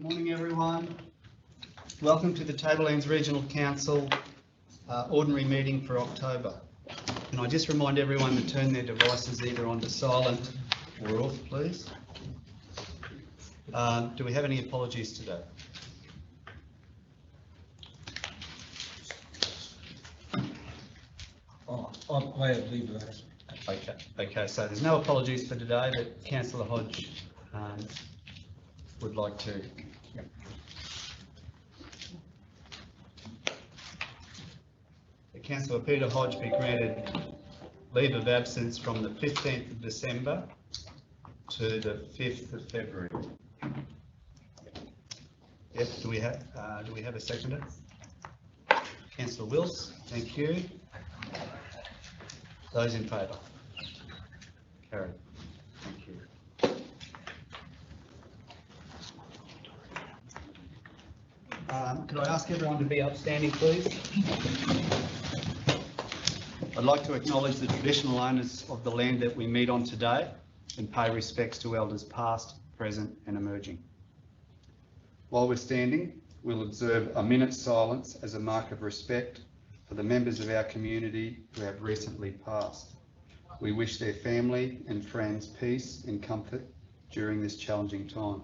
Morning everyone. Welcome to the Tablelands Regional Council ordinary meeting for October. Can I just remind everyone to turn their devices either onto silent or off, please? Do we have any apologies today? I have leave of absence. Okay, so there's no apologies for today, but Councillor Hodge would like to. Yep. Councillor Peter Hodge be granted leave of absence from the 15th of December to the 5th of February. Yep. Do we have a seconder? Councillor Wills, thank you. Those in favour? Carried. Thank you. Could I ask everyone to be upstanding, please? I'd like to acknowledge the traditional owners of the land that we meet on today and pay respects to elders past, present and emerging. While we're standing, we'll observe a minute's silence as a mark of respect for the members of our community who have recently passed. We wish their family and friends peace and comfort during this challenging time.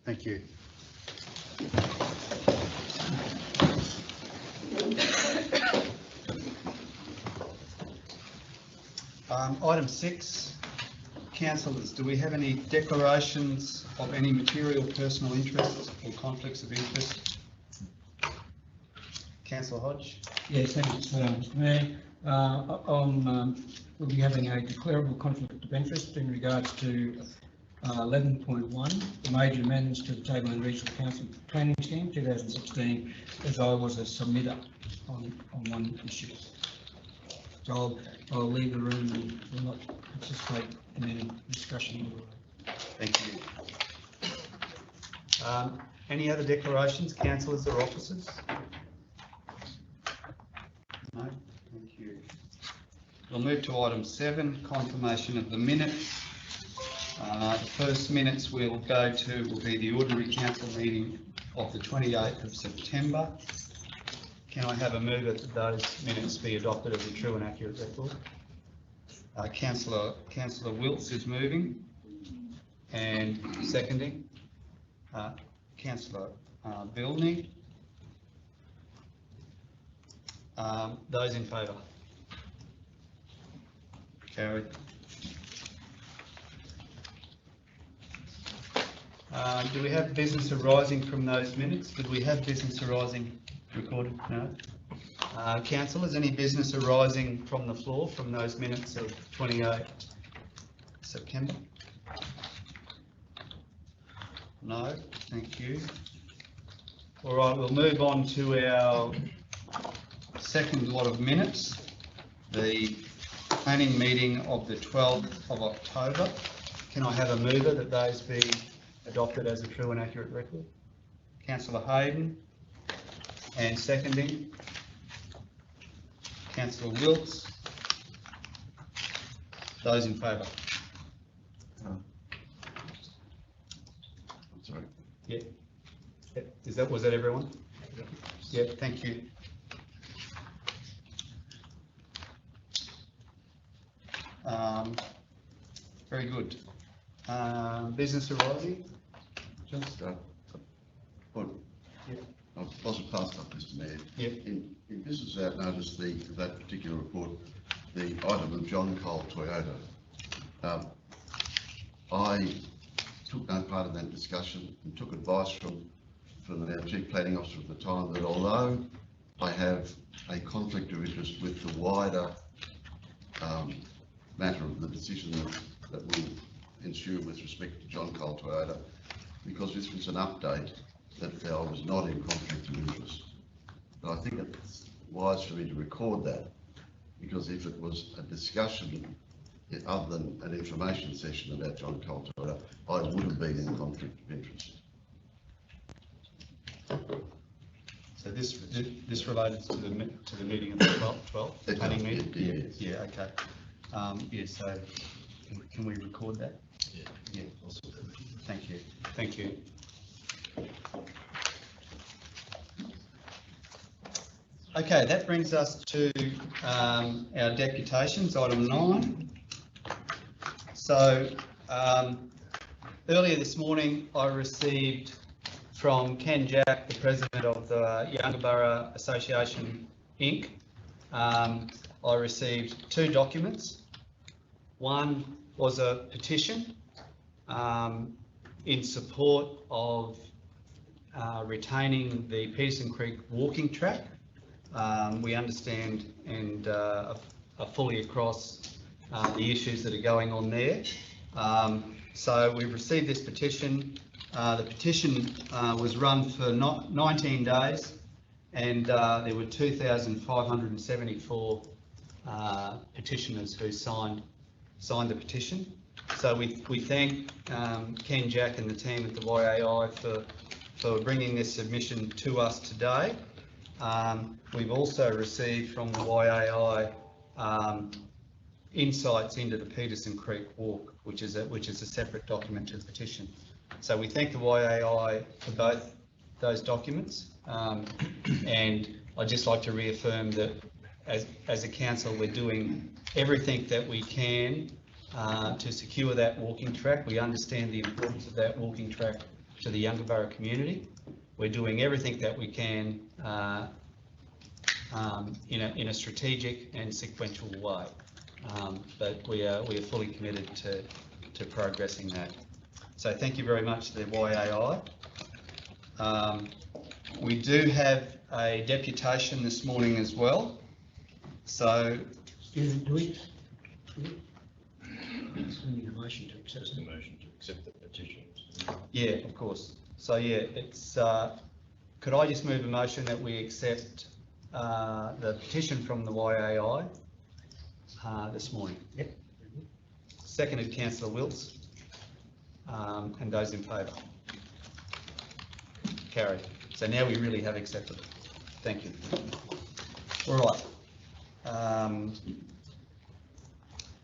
Thank you. Item 6, councillors, do we have any declarations of any material personal interests or conflicts of interest? Councillor Hodge? Yes, thank you, Mr. Mayor. We'll be having a declarable conflict of interest in regards to 11.1, the major amendments to the Tablelands Regional Council Planning Scheme 2016, as I was a submitter on one issue. So I'll leave the room and will not participate in any discussion. Thank you. Any other declarations, councillors or officers? No, thank you. We'll move to item 7, confirmation of the minutes. The first minutes we'll go to will be the ordinary council meeting of the 28th of September. Can I have a mover that those minutes be adopted as a true and accurate record? Councillor Wilts is moving and seconding. Councillor Bilney. Those in favour? Carried. Do we have business arising from those minutes? Did we have business arising recorded? No. Councillors, any business arising from the floor from those minutes of 28 September? No, thank you. All right, we'll move on to our second lot of minutes, the planning meeting of the 12th of October. Can I have a mover that those be adopted as a true and accurate record? Councillor Hayden, and seconding. Councillor Wilts. Those in favour? Sorry. Yeah. Was that everyone? Yeah, thank you. Very good. Business arising? Just Yeah. Was passed up, Mr. Mayor. Yep. In business out notice, that particular report, the item of John Cole Toyota. I took no part in that discussion and took advice from our Chief Planning Officer at the time that although I have a conflict of interest with the wider matter of the decision that will ensue with respect to John Cole Toyota, because this was an update, that I was not in conflict of interest. But I think it's wise for me to record that, because if it was a discussion other than an information session about John Cole Toyota, I would have been in conflict of interest. So this related to the meeting of the 12th planning meeting? Yes. Yeah, okay. Yeah, so can we record that? Yeah. Yeah. Thank you. Thank you. Okay, that brings us to our deputations, item 9. So earlier this morning, I received from Ken Jack, the president of the Yungaburra Association Inc. I received 2 documents. One was a petition in support of retaining the Peterson Creek walking track. We understand and are fully across the issues that are going on there. So we've received this petition. The petition was run for 19 days, and there were 2,574 petitioners who signed the petition. So we thank Ken Jack and the team at the YAI for bringing this submission to us today. We've also received from the YAI insights into the Peterson Creek Walk, which is a separate document to the petition. So we thank the YAI for both those documents, and I'd just like to reaffirm that as a council, we're doing everything that we can to secure that walking track. We understand the importance of that walking track to the Yungaburra community. We're doing everything that we can in a strategic and sequential way, but we are fully committed to progressing that. So thank you very much to the YAI. We do have a deputation this morning as well. So Do we need a motion to accept the motion to accept the petition. yeah, of course. So yeah, it's could I just move a motion that we accept the petition from the YAI this morning? Yep. Seconded, Councillor Wilts. And those in favour? Carried. So now we really have accepted it. Thank you. All right.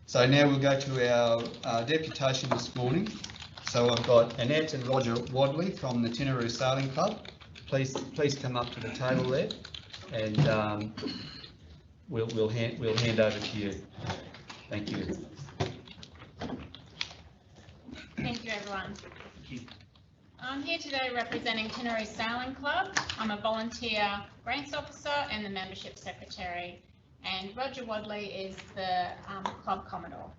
So now we'll go to our deputation this morning. So I've got Annette and Roger Wadley from the Tinaroo Sailing Club. Please come up to the table there, and we'll hand over to you. Thank you. Thank you, everyone. I'm here today representing Tinaroo Sailing Club. I'm a volunteer grants officer and the membership secretary, and Roger Wadley is the club commodore.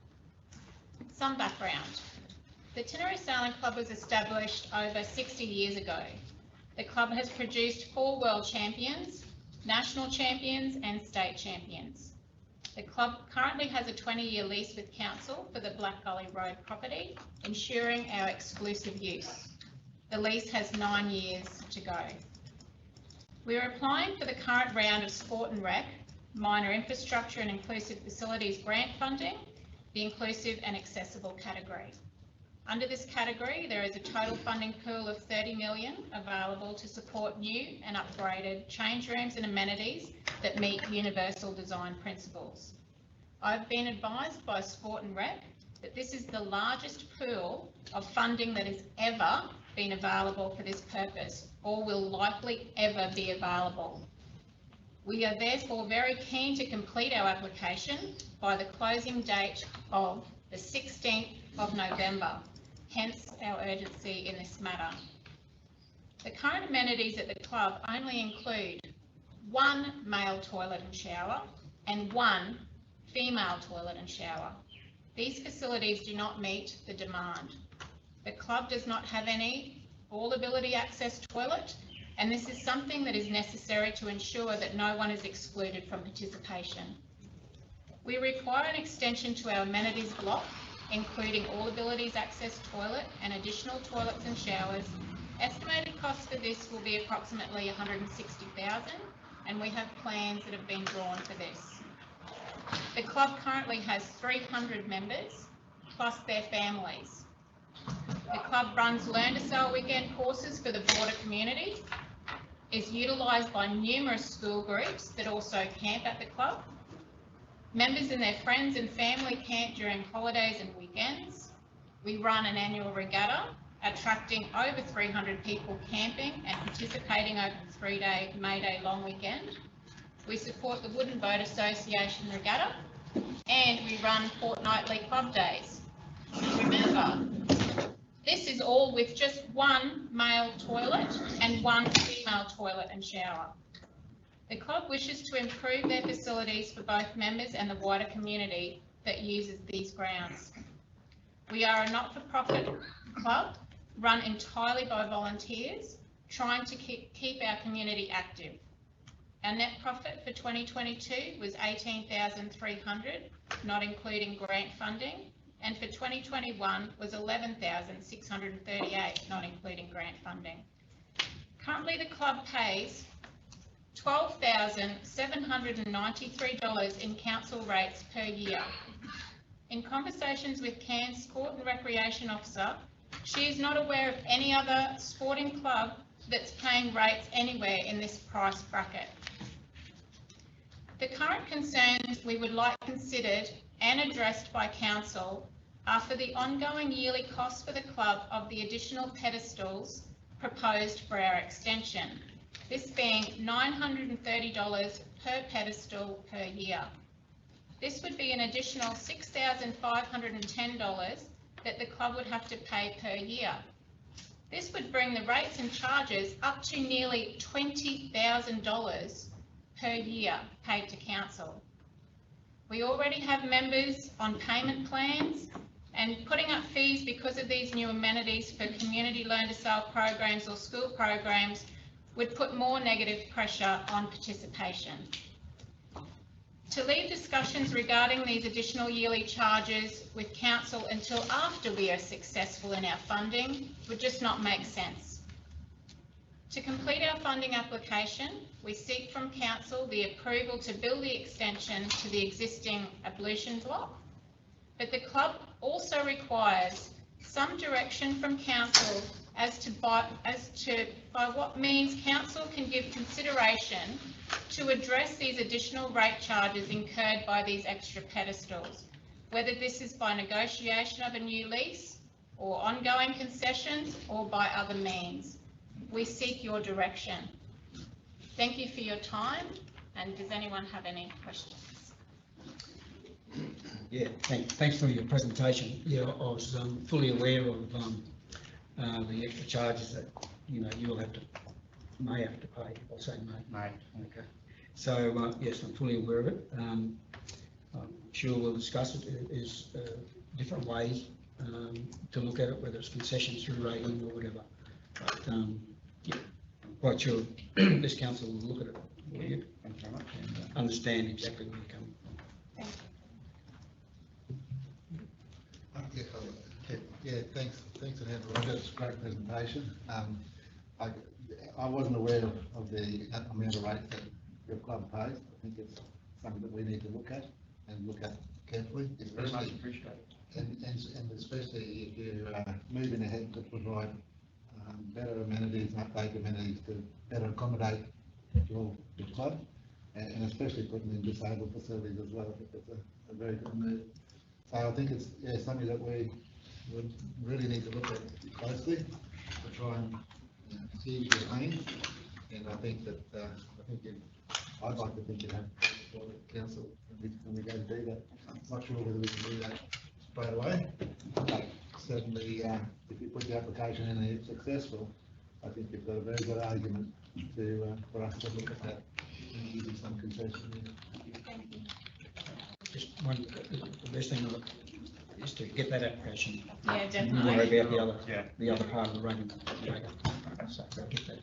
Some background. The Tinaroo Sailing Club was established over 60 years ago. The club has produced 4 world champions, national champions and state champions. The club currently has a 20-year lease with council for the Black Gully Road property, ensuring our exclusive use. The lease has 9 years to go. We are applying for the current round of Sport and Rec, Minor Infrastructure and Inclusive Facilities grant funding, the inclusive and accessible category. Under this category, there is a total funding pool of 30 million available to support new and upgraded change rooms and amenities that meet universal design principles. I've been advised by Sport and Rec that this is the largest pool of funding that has ever been available for this purpose, or will likely ever be available. We are therefore very keen to complete our application by the closing date of the 16th of November, hence our urgency in this matter. The current amenities at the club only include one male toilet and shower and one female toilet and shower. These facilities do not meet the demand. The club does not have any all-ability access toilet, and this is something that is necessary to ensure that no one is excluded from participation. We require an extension to our amenities block, including all abilities access toilet and additional toilets and showers. Estimated cost for this will be approximately $160,000, and we have plans that have been drawn for this. The club currently has 300 members, plus their families. The club runs Learn to Sail weekend courses for the broader community, is utilised by numerous school groups that also camp at the club. Members and their friends and family camp during holidays and weekends. We run an annual regatta, attracting over 300 people camping and participating over the 3-day May Day long weekend. We support the Wooden Boat Association regatta, and we run fortnightly club days. Remember, this is all with just one male toilet and one female toilet and shower. The club wishes to improve their facilities for both members and the wider community that uses these grounds. We are a not-for-profit club run entirely by volunteers, trying to keep our community active. Our net profit for 2022 was $18,300, not including grant funding, and for 2021 was $11,638, not including grant funding. Currently, the club pays $12,793 in council rates per year. In conversations with Cairns Sport and Recreation Officer, she is not aware of any other sporting club that's paying rates anywhere in this price bracket. The current concerns we would like considered and addressed by council are for the ongoing yearly cost for the club of the additional pedestals proposed for our extension, this being $930 per pedestal per year. This would be an additional $6,510 that the club would have to pay per year. This would bring the rates and charges up to nearly $20,000 per year paid to council. We already have members on payment plans, and putting up fees because of these new amenities for community Learn to Sail programs or school programs would put more negative pressure on participation. To leave discussions regarding these additional yearly charges with council until after we are successful in our funding would just not make sense. To complete our funding application, we seek from council the approval to build the extension to the existing ablution block, but the club also requires some direction from council as to by what means council can give consideration to address these additional rate charges incurred by these extra pedestals, whether this is by negotiation of a new lease or ongoing concessions or by other means. We seek your direction. Thank you for your time, and does anyone have any questions? Yeah, thanks for your presentation. Yeah, I was fully aware of the extra charges that you may have to pay. I'll say may. Okay. So yes, I'm fully aware of it. I'm sure we'll discuss it. There's different ways to look at it, whether it's concessions through rating or whatever. But yeah, I'm quite sure this council will look at it for you. Thank you very much. And understand exactly where you're coming from. Yeah, thanks, Andrew. That's a great presentation. I wasn't aware of the amount of rate that your club pays. I think it's something that we need to look at carefully, especially, and especially if you're moving ahead to provide better amenities, update amenities to better accommodate your club, and especially putting in disabled facilities as well. I think that's a very good move. So I think it's something that we would really need to look at closely to try and see your aim. And I think that I'd like to think you have for the council when we go to do that. I'm not sure whether we can do that straight away, but certainly if you put the application in and it's successful, I think you've got a very good argument to, for us to look at that and give you some concession there. Just one, the best thing is to get that application. Yeah, And definitely. worry about the other, Yeah. the other part of the running later. So get that.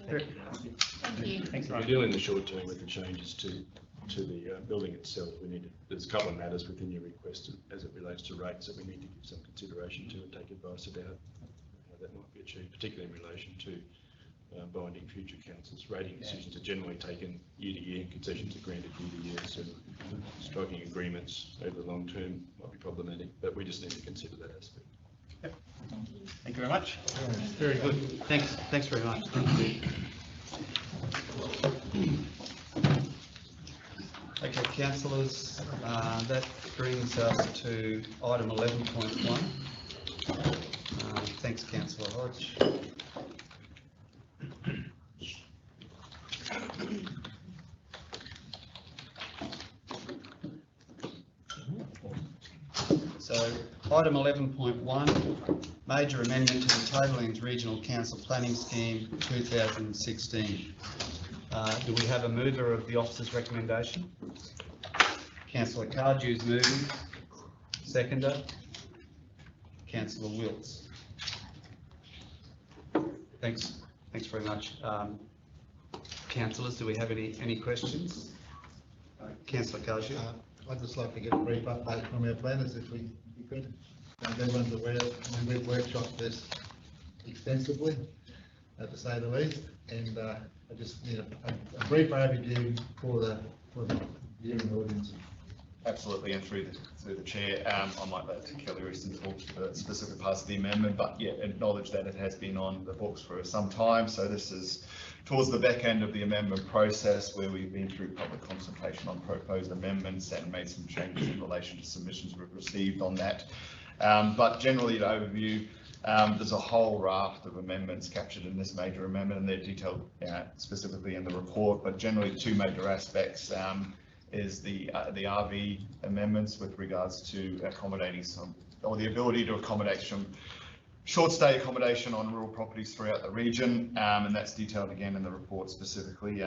Thank you. Thanks, We're Ryan. dealing in the short term with the changes to the building itself. There's a couple of matters within your request as it relates to rates that we need to give some consideration to and take advice about how that might be achieved, particularly in relation to binding future councils. Rating decisions are generally taken year to year, concessions are granted year to year, so striking agreements over the long term might be problematic, but we just need to consider that aspect. Thank you very much. Very good. Thanks very much. Okay, councillors, that brings us to item 11.1. Thanks, Councillor Hodge. So, item 11.1, major amendment to the Tablelands Regional Council Planning Scheme 2016. Do we have a mover of the officer's recommendation? Councillor Cardew's moving. Seconder? Councillor Wilts. Thanks very much. Councillors, do we have any questions? Councillor Cardew. I'd just like to get a brief update from our planners if we could. Everyone's aware, we've workshopped this extensively, to say the least, and I just need a brief overview for the viewing audience. Absolutely, and through the chair, I might let Kelly Reeston talk to the specific parts of the amendment, but yeah, acknowledge that it has been on the books for some time. So this is towards the back end of the amendment process where we've been through public consultation on proposed amendments and made some changes in relation to submissions we've received on that. But generally, the overview, there's a whole raft of amendments captured in this major amendment, and they're detailed specifically in the report, but generally two major aspects. Is the RV amendments with regards to accommodating or the ability to accommodate some short stay accommodation on rural properties throughout the region, and that's detailed again in the report specifically.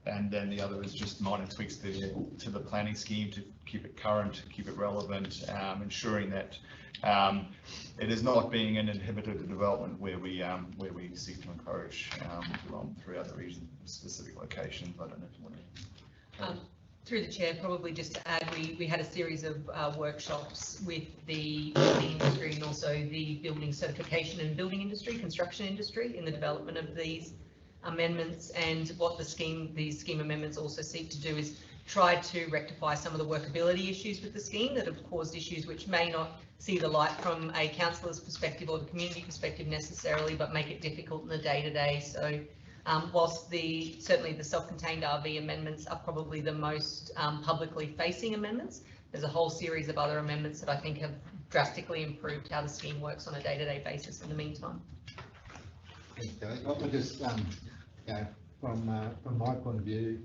And then the other is just minor tweaks to the planning scheme to keep it current, keep it relevant, ensuring that it is not being an inhibitor to development where we seek to encourage throughout the region, specific locations. I don't know if you want to. Through the chair, probably just to add, we had a series of workshops with the building industry and also the building certification and building industry, construction industry, in the development of these amendments. And what these scheme amendments also seek to do is try to rectify some of the workability issues with the scheme that have caused issues which may not see the light from a councillor's perspective or the community perspective necessarily, but make it difficult in the day-to-day. So whilst certainly the self-contained RV amendments are probably the most publicly facing amendments, there's a whole series of other amendments that I think have drastically improved how the scheme works on a day-to-day basis in the meantime. Okay, I just, from my point of view,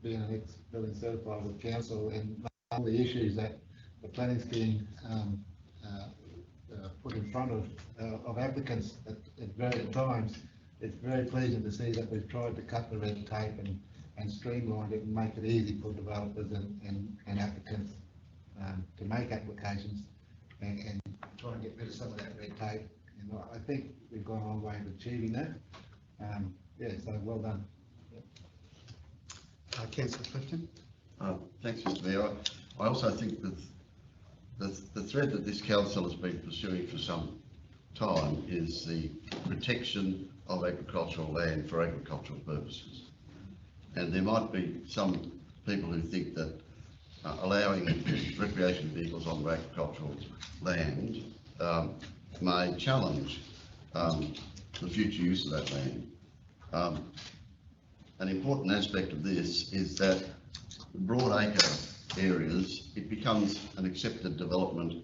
being an ex-building certified with council and all the issues that the planning scheme put in front of applicants at various times, it's very pleasing to see that we've tried to cut the red tape and streamline it and make it easy for developers and applicants to make applications and try and get rid of some of that red tape. And I think we've gone a long way in achieving that. Yeah, so well done. Councillor Clifton. Thanks, Mr. Mayor. I also think that the thread that this council has been pursuing for some time is the protection of agricultural land for agricultural purposes. And there might be some people who think that allowing recreation vehicles on agricultural land may challenge the future use of that land. An important aspect of this is that broadacre areas, it becomes an accepted development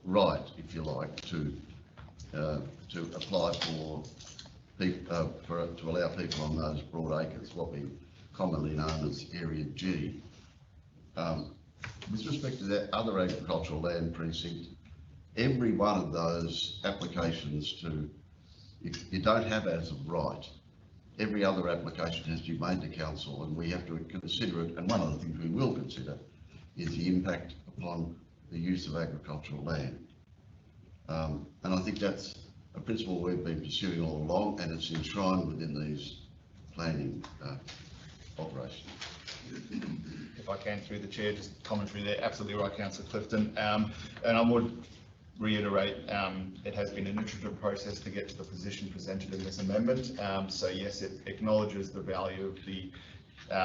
right, if you like, to apply to allow people on those broad acres, what we commonly known as Area G. With respect to that other agricultural land precinct, every one of those applications you don't have as of right. Every other application has to be made to council, and we have to consider it, and one of the things we will consider is the impact upon the use of agricultural land. And I think that's a principle we've been pursuing all along, and it's enshrined within these planning operations. If I can, through the chair, just commentary there, absolutely right, Councillor Clifton. And I would reiterate, it has been an iterative process to get to the position presented in this amendment. So yes, it acknowledges the value of the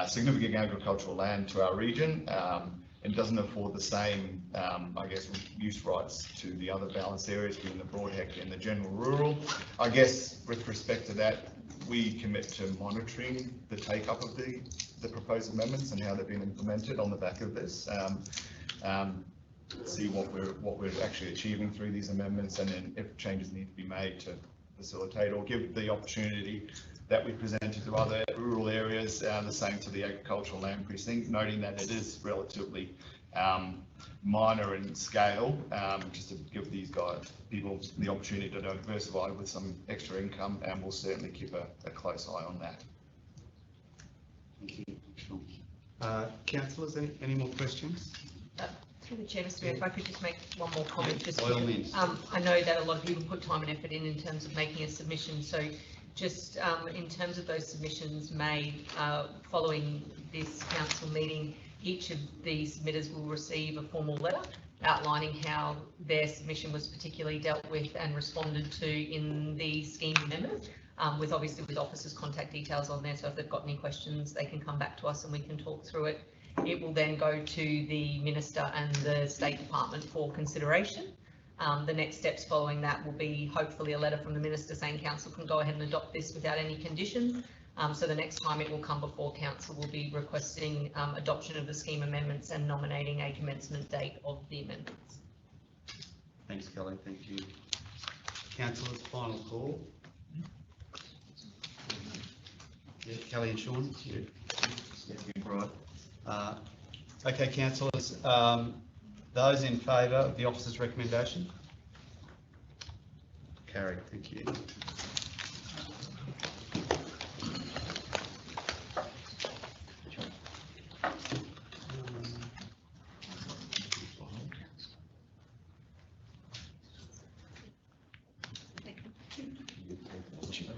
significant agricultural land to our region. It doesn't afford the same, I guess, use rights to the other balanced areas, being the broadacre and the general rural. I guess with respect to that, we commit to monitoring the take-up of the proposed amendments and how they've been implemented on the back of this. See what we're actually achieving through these amendments, and then if changes need to be made to facilitate or give the opportunity that we presented to other rural areas, the same to the agricultural land precinct, noting that it is relatively minor in scale, just to give these people the opportunity to diversify with some extra income, and we'll certainly keep a close eye on that. Thank you, Sean. Councillors, any more questions? Through the chair, Mr. Mayor, if I could just make one more comment. Yeah, just by all means. I know that a lot of people put time and effort in terms of making a submission, so just in terms of those submissions made following this council meeting, each of the submitters will receive a formal letter outlining how their submission was particularly dealt with and responded to in the scheme amendment, with officers' contact details on there, so if they've got any questions they can come back to us and we can talk through it. It will then go to the Minister and the State Department for consideration. The next steps following that will be hopefully a letter from the Minister saying Council can go ahead and adopt this without any conditions. So the next time it will come before Council will be requesting adoption of the scheme amendments and nominating a commencement date of the amendments. Thanks, Kelly. Thank you. Councillors, final call. Yeah, Kelly and Sean. Yeah. Right. Okay, councillors, those in favour of the officer's recommendation? Carried, thank you.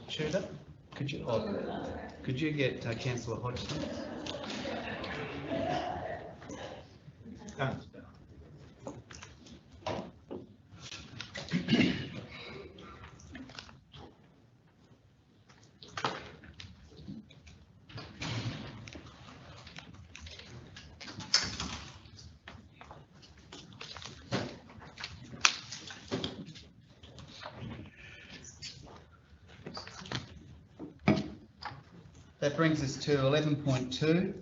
Tudor, could you get Councillor Hodgson? That brings us to 11.2,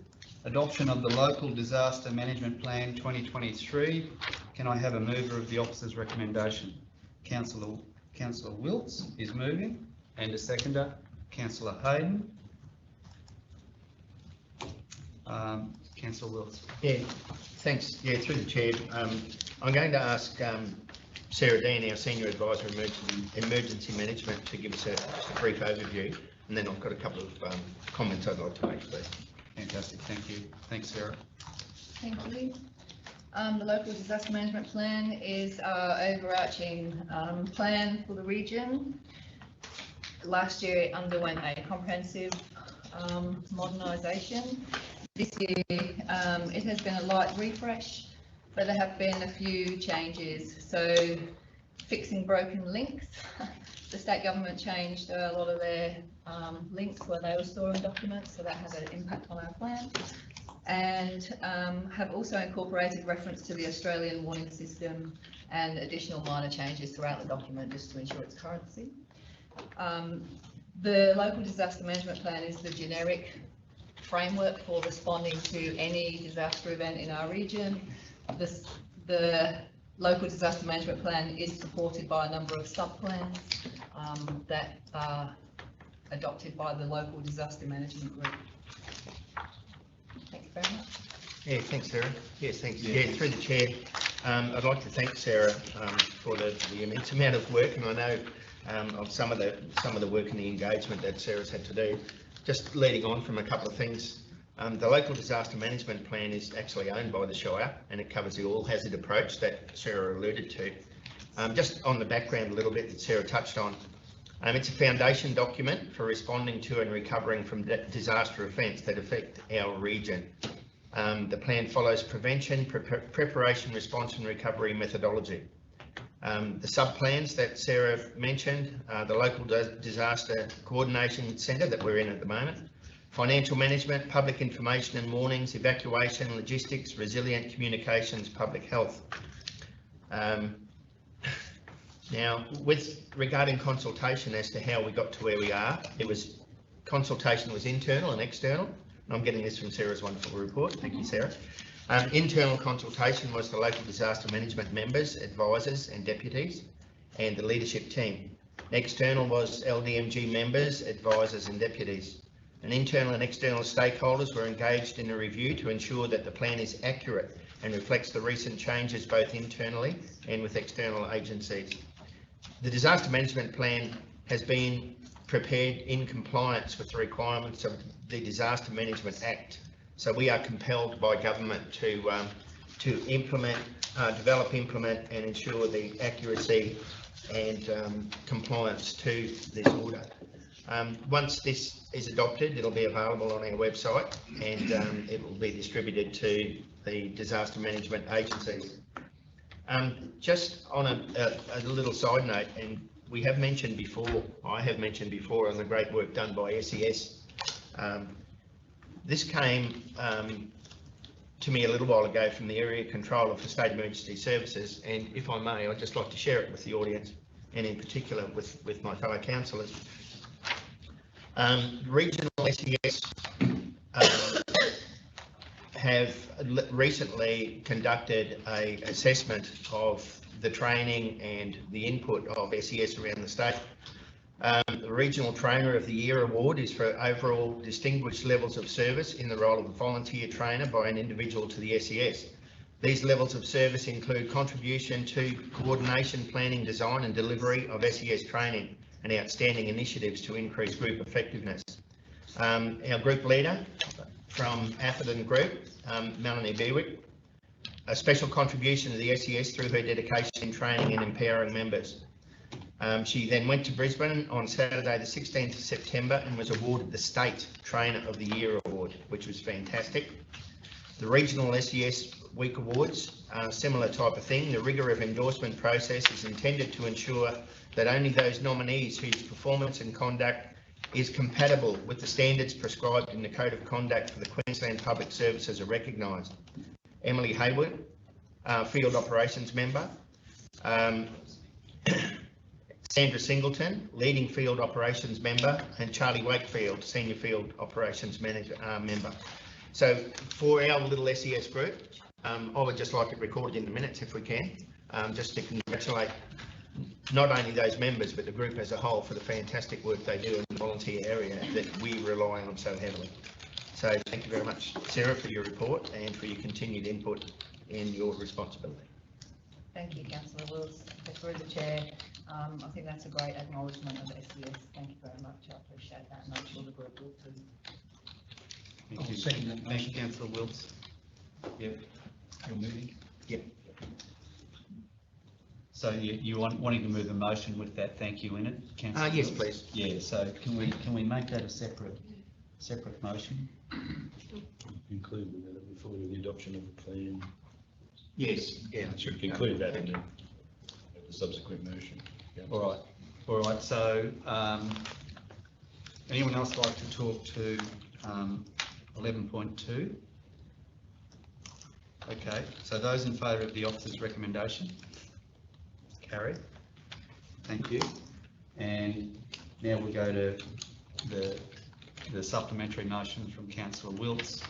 adoption of the Local Disaster Management Plan 2023. Can I have a mover of the officer's recommendation? Councillor Wilts is moving, and a seconder, Councillor Hayden. Councillor Wilts. Yeah, thanks. Yeah, through the chair, I'm going to ask Sarah Dean, our Senior Advisor in Emergency Management, to give us a brief overview, and then I've got a couple of comments I'd like to make, please. Fantastic, thank you. Thanks, Sarah. Thank you. The Local Disaster Management Plan is our overarching plan for the region. Last year it underwent a comprehensive modernisation. This year it has been a light refresh, but there have been a few changes. So fixing broken links. The state government changed a lot of their links where they were storing documents, so that has an impact on our plan. And have also incorporated reference to the Australian warning system and additional minor changes throughout the document just to ensure its currency. The Local Disaster Management Plan is the generic framework for responding to any disaster event in our region. The Local Disaster Management Plan is supported by a number of sub-plans that are adopted by the Local Disaster Management Group. Thank you very much. Yeah, thanks, Sarah. Yes, thanks. Yeah, through the chair, I'd like to thank Sarah for the immense amount of work, and I know of some of the work and the engagement that Sarah's had to do. Just leading on from a couple of things, the local disaster management plan is actually owned by the Shire, and it covers the all hazard approach that Sarah alluded to. Just on the background a little bit that Sarah touched on, it's a foundation document for responding to and recovering from disaster events that affect our region. The plan follows prevention, preparation, response and recovery methodology. The sub-plans that Sarah mentioned, the local disaster coordination centre that we're in at the moment, financial management, public information and warnings, evacuation, logistics, resilient communications, public health. Now, regarding consultation as to how we got to where we are, consultation was internal and external. And I'm getting this from Sarah's wonderful report. Thank you, Sarah. Internal consultation was the local disaster management members, advisors and deputies, and the leadership team. External was LDMG members, advisors and deputies. And internal and external stakeholders were engaged in a review to ensure that the plan is accurate and reflects the recent changes both internally and with external agencies. The disaster management plan has been prepared in compliance with the requirements of the Disaster Management Act. So we are compelled by government to implement, develop, implement and ensure the accuracy and compliance to this order. Once this is adopted, it'll be available on our website and it will be distributed to the disaster management agencies. Just on a little side note, and we have mentioned before, I have mentioned before on the great work done by SES. This came to me a little while ago from the Area Controller for State Emergency Services, and if I may, I'd just like to share it with the audience, and in particular with my fellow councillors. Regional SES have recently conducted an assessment of the training and the input of SES around the state. The Regional Trainer of the Year award is for overall distinguished levels of service in the role of a volunteer trainer by an individual to the SES. These levels of service include contribution to coordination, planning, design and delivery of SES training and outstanding initiatives to increase group effectiveness. Our group leader from Atherton Group, Melanie Bewick, a special contribution to the SES through her dedication in training and empowering members. She then went to Brisbane on Saturday the 16th of September and was awarded the State Trainer of the Year Award, which was fantastic. The Regional SES Week Awards, similar type of thing. The rigour of endorsement process is intended to ensure that only those nominees whose performance and conduct is compatible with the standards prescribed in the Code of Conduct for the Queensland Public Services are recognised. Emily Hayward, Field Operations Member. Sandra Singleton, Leading Field Operations Member, and Charlie Wakefield, Senior Field Operations Manager, Member. So for our little SES group, I would just like it recorded in the minutes if we can, just to congratulate not only those members but the group as a whole for the fantastic work they do in the volunteer area that we rely on so heavily. So thank you very much, Sarah, for your report and for your continued input in your responsibility. Thank you, Councillor Wills. Through the chair, I think that's a great acknowledgement of SES. Thank you very much. I appreciate that, and I'm sure the group will too. Thank you. Second that Thank you, motion. Councillor Wills. Yep. You're moving. Yep. So you wanting to move a motion with that thank you in it, Councillor? Yes, Wills? please. Yeah. So can we make that a separate motion? Include that before the adoption of the plan. Yes. Yeah. Should include that in the subsequent motion. Yeah. All right. So anyone else like to talk to 11.2? Okay. So those in favour of the officer's recommendation? Carried. Thank you. And now we'll go to the supplementary motion from Councillor Wilts,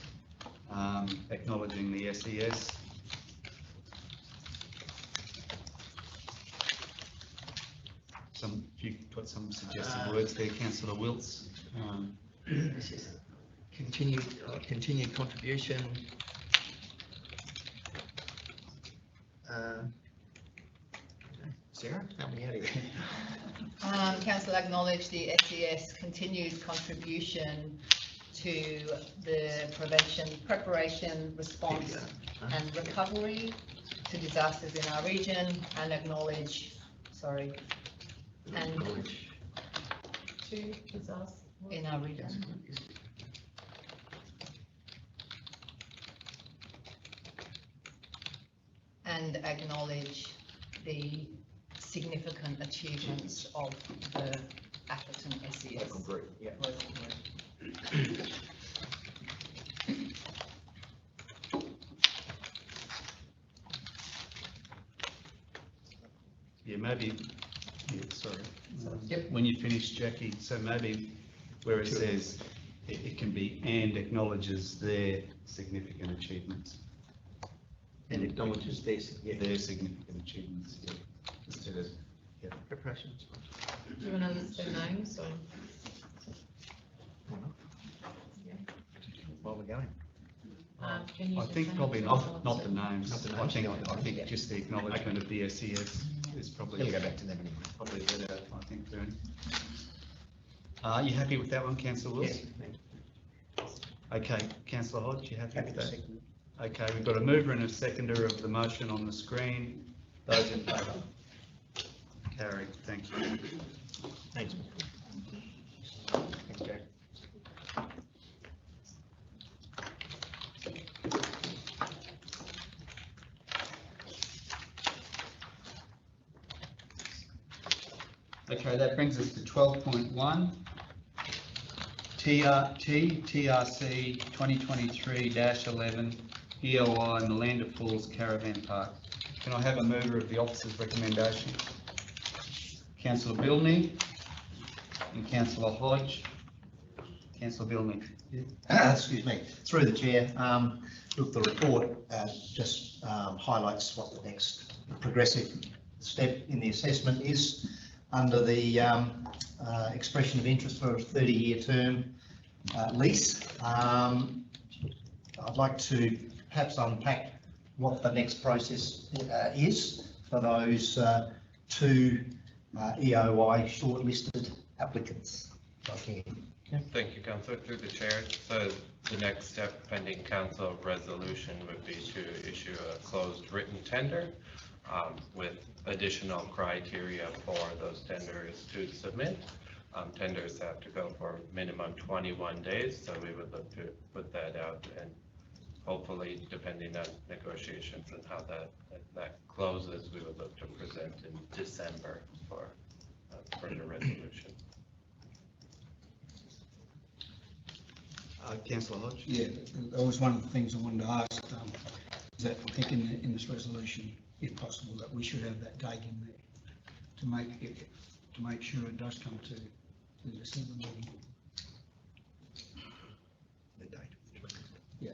acknowledging the SES. You put some suggested words there, Councillor Wilts. This is continued contribution. Sarah, help me out here. Council acknowledge the SES continued contribution to the prevention, preparation, response and recovery to disasters in our region, and acknowledge, sorry, and To disasters. in our region. And acknowledge the significant achievements of the Atherton SES. Local group, yeah. Local group. Yeah, maybe, yeah, sorry. Yep. When you finish, Jackie, so maybe where it says it can be and acknowledges their significant achievements. And acknowledges this, yeah. Their significant achievements, yeah. Instead of, yeah. Preparation. Do you want to list their names or? While we're going. Can you I just think name probably them? not the names. Not the I think, names. I think Yeah. just the acknowledgement of the SES is probably. We'll go back to them anyway. Probably better, I think, Bernie. Are you happy with that one, councillor Wills? Okay, councillor Hodge, you happy with that? Okay, we've got a mover and a seconder of the motion on the screen. Those in favour? Carried, thank you. Thanks. Thanks, Jack. Okay, that brings us to 12.1. TRC 2023-11 EOI in the Lander Falls Caravan Park. Can I have a mover of the officer's recommendation? Councillor Bilney and Councillor Hodge. Councillor Bilney. Excuse me, through the chair. Look, the report just highlights what the next progressive step in the assessment is under the expression of interest for a 30-year term lease. I'd like to perhaps unpack what the next process is for those two EOI shortlisted applicants. Okay. Thank you, Councillor. Through the chair, so the next step pending council resolution would be to issue a closed written tender with additional criteria for those tenders to submit. Tenders have to go for minimum 21 days, so we would look to put that out, and hopefully, depending on negotiations and how that closes, we would look to present in December for further resolution. Councillor Hodge. Yeah, that was one of the things I wanted to ask, is that I think in this resolution, if possible, that we should have that date in there to make sure it does come to the December meeting. The date. Yeah,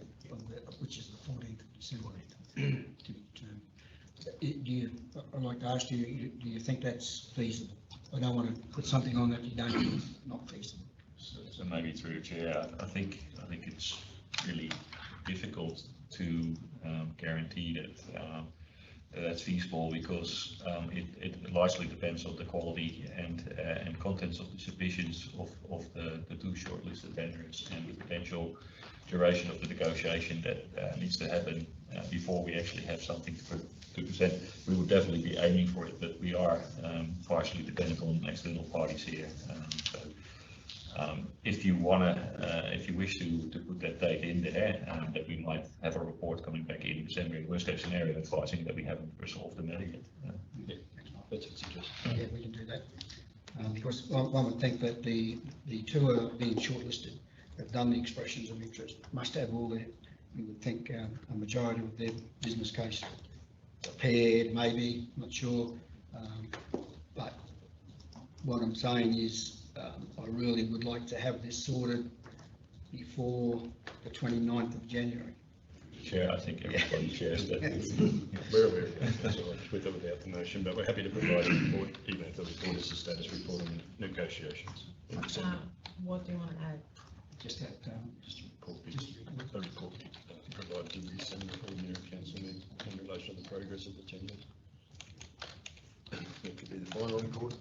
which is the 14th of December. To be determined. I'd like to ask you, do you think that's feasible? I don't want to put something on that you don't think is not feasible. So maybe through the chair, I think it's really difficult to guarantee that that's feasible, because it largely depends on the quality and contents of the submissions of the two shortlisted tenders, and the potential duration of the negotiation that needs to happen before we actually have something to present. We would definitely be aiming for it, but we are partially dependent on external parties here. If you wish to put that date in there, that we might have a report coming back in December, in worst case scenario, advising that we haven't resolved the matter yet. That's a suggestion. Yeah, we can do that. Because one would think that the two are being shortlisted, have done the expressions of interest, must have all their, you would think, a majority of their business case prepared, maybe, not sure. But what I'm saying is, I really would like to have this sorted before the 29th of January. Chair, I think everybody shares that. We're aware of that, that's all right, with or without the motion, but we're happy to provide a report, even if the report is a status report on negotiations. What do you want to add? Just that, Just a report. provide to the Assembly Preliminary Council meeting in relation to the progress of the tenure. That could be the final report.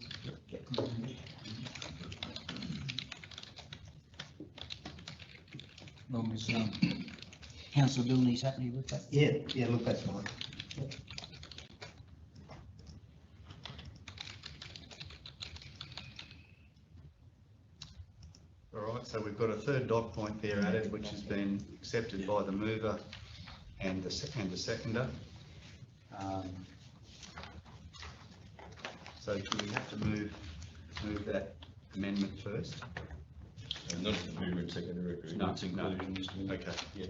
Long as Councillor Milne's happy with that. Yeah, look, that's fine. All right, so we've got a third dot point there added, which has been accepted by the mover and the seconder. So do we have to move that amendment first? Not if the mover and seconder agree. No, It's included in this one. Okay, yeah.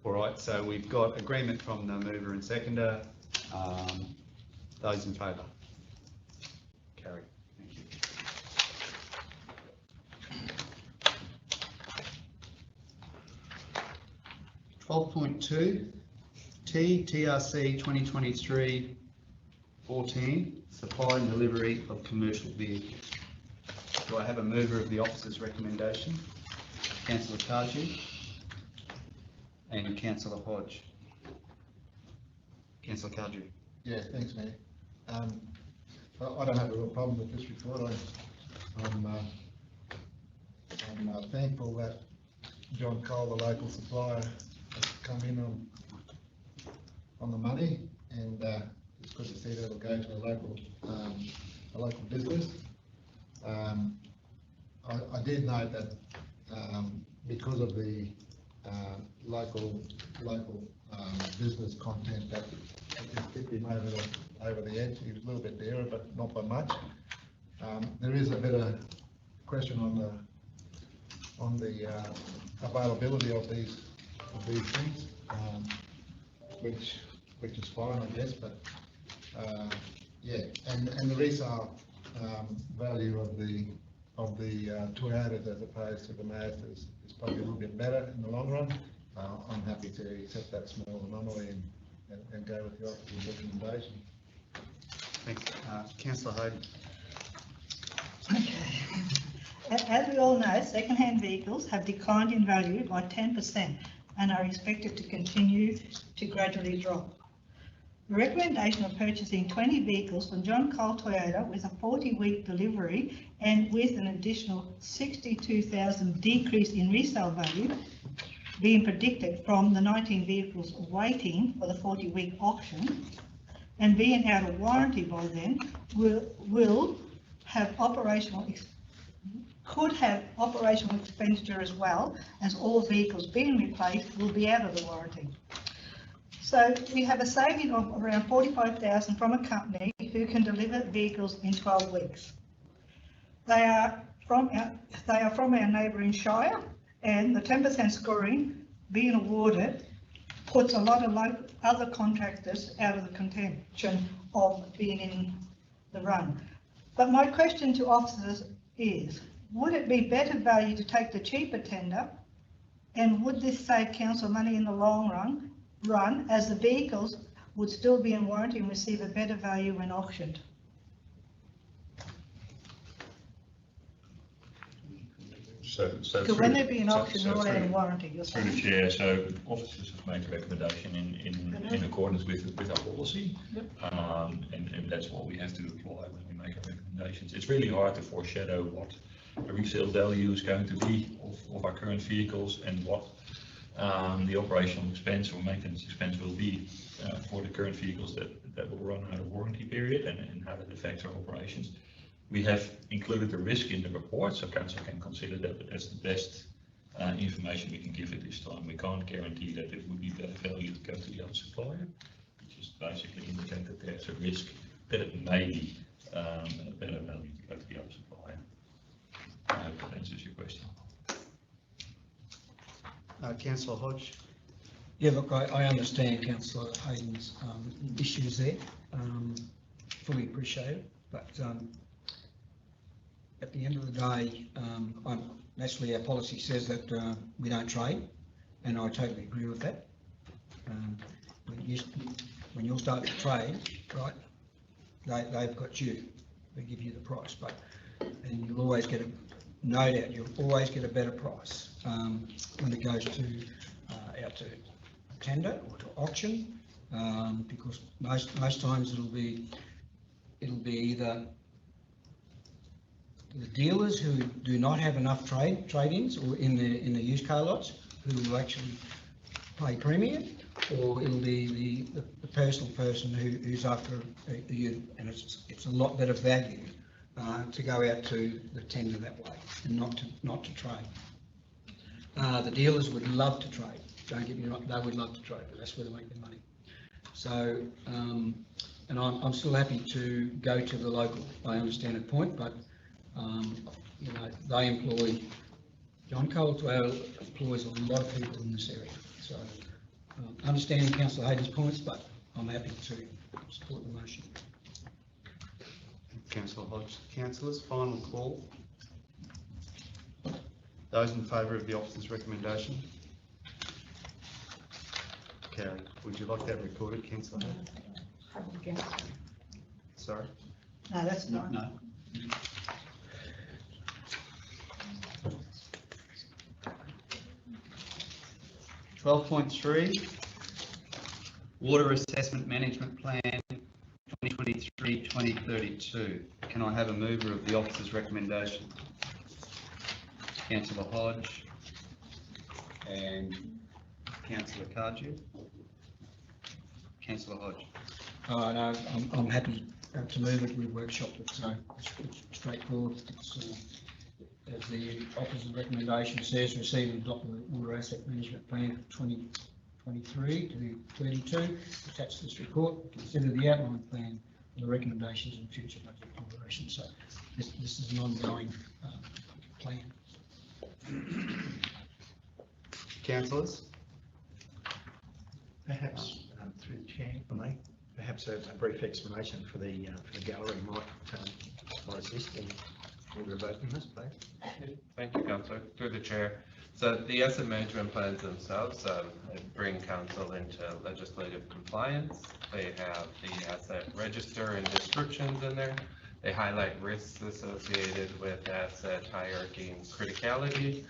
All right, so we've got agreement from the mover and seconder. Those in favour? Carried. Thank you. TRC 2023-14, supply and delivery of commercial vehicles. Do I have a mover of the officer's recommendation? Councillor Kaji and Councillor Hodge. Councillor Kaji. Yeah, thanks, Mayor. I don't have a real problem with this report. I'm thankful that John Cole, the local supplier, has come in on the money, and it's good to see that it'll go to a local business. I did note that because of the local business content, that it tipped him over the edge. He was a little bit dearer, but not by much. There is a bit of question on the availability of these things, which is fine, I guess. But yeah, and the resale value of the Toyotas as opposed to the Mazdas is probably a little bit better in the long run. I'm happy to accept that small anomaly and go with the officer's recommendation. Thanks. Councillor Hayden. Okay. As we all know, second-hand vehicles have declined in value by 10% and are expected to continue to gradually drop. The recommendation of purchasing 20 vehicles from John Cole Toyota with a 40-week delivery and with an additional $62,000 decrease in resale value being predicted from the 19 vehicles waiting for the 40-week auction and being out of warranty by then will have could have operational expenditure as well, as all vehicles being replaced will be out of the warranty. So we have a saving of around $45,000 from a company who can deliver vehicles in 12 weeks. They are from our neighbouring Shire, and the 10% scoring being awarded puts a lot of other contractors out of the contention of being in the run. But my question to officers is, would it be better value to take the cheaper tender, and would this save council money in the long run as the vehicles would still be in warranty and receive a better value when auctioned? So when they're being auctioned, they're all out of warranty. Through the chair, so officers have made a recommendation in accordance with our policy, and that's what we have to apply when we make our recommendations. It's really hard to foreshadow what the resale value is going to be of our current vehicles and what the operational expense or maintenance expense will be for the current vehicles that will run out of warranty period and how that affects our operations. We have included the risk in the report, so council can consider that, but that's the best information we can give at this time. We can't guarantee that it would be better value to go to the other supplier, which is basically indicate that there's a risk that it may be a better value to go to the other supplier. I hope that answers your question. Councillor Hodge. Yeah, look, I understand Councillor Hayden's issues there. Fully appreciate it, but at the end of the day, naturally our policy says that we don't trade, and I totally agree with that. When you're starting to trade, right, they've got you, they give you the price, and you'll always get no doubt, you'll always get a better price when it goes to out to tender or to auction, because most times it'll be either the dealers who do not have enough trade-ins or in the used car lots who will actually pay premium, or it'll be the personal person who's after a unit, and it's a lot better value to go out to the tender that way and not to trade. The dealers would love to trade. Don't get me wrong, they would love to trade, but that's where they make their money. So, and I'm still happy to go to the local. I understand the point, but you know, they employ, John Coulter employs a lot of people in this area. So, understanding Councillor Hayden's points, but I'm happy to support the motion. Councillor Hodge. Councillors, final call. Those in favour of the officer's recommendation? Carried. Would you like that recorded, Councillor Hayden? Sorry? No, that's not. No. .3 Water Assessment Management Plan 2023-2032. Can I have a mover of the officer's recommendation? Councillor Hodge and Councillor Cardew. Councillor Hodge. No, I'm happy to move it. We workshopped it, so it's straightforward. It's, as the officer's recommendation says, receive and adopt the Water Asset Management Plan for 2023 to 32. Attached to this report, consider the outline plan and the recommendations in future budget deliberations. So this is an ongoing plan. Councillors? Perhaps, through the chair, for me, perhaps a brief explanation for the gallery might assist in order of voting this, please. Thank you, Councillor. Through the chair. So the asset management plans themselves bring council into legislative compliance. They have the asset register and descriptions in there. They highlight risks associated with asset hierarchy and criticality.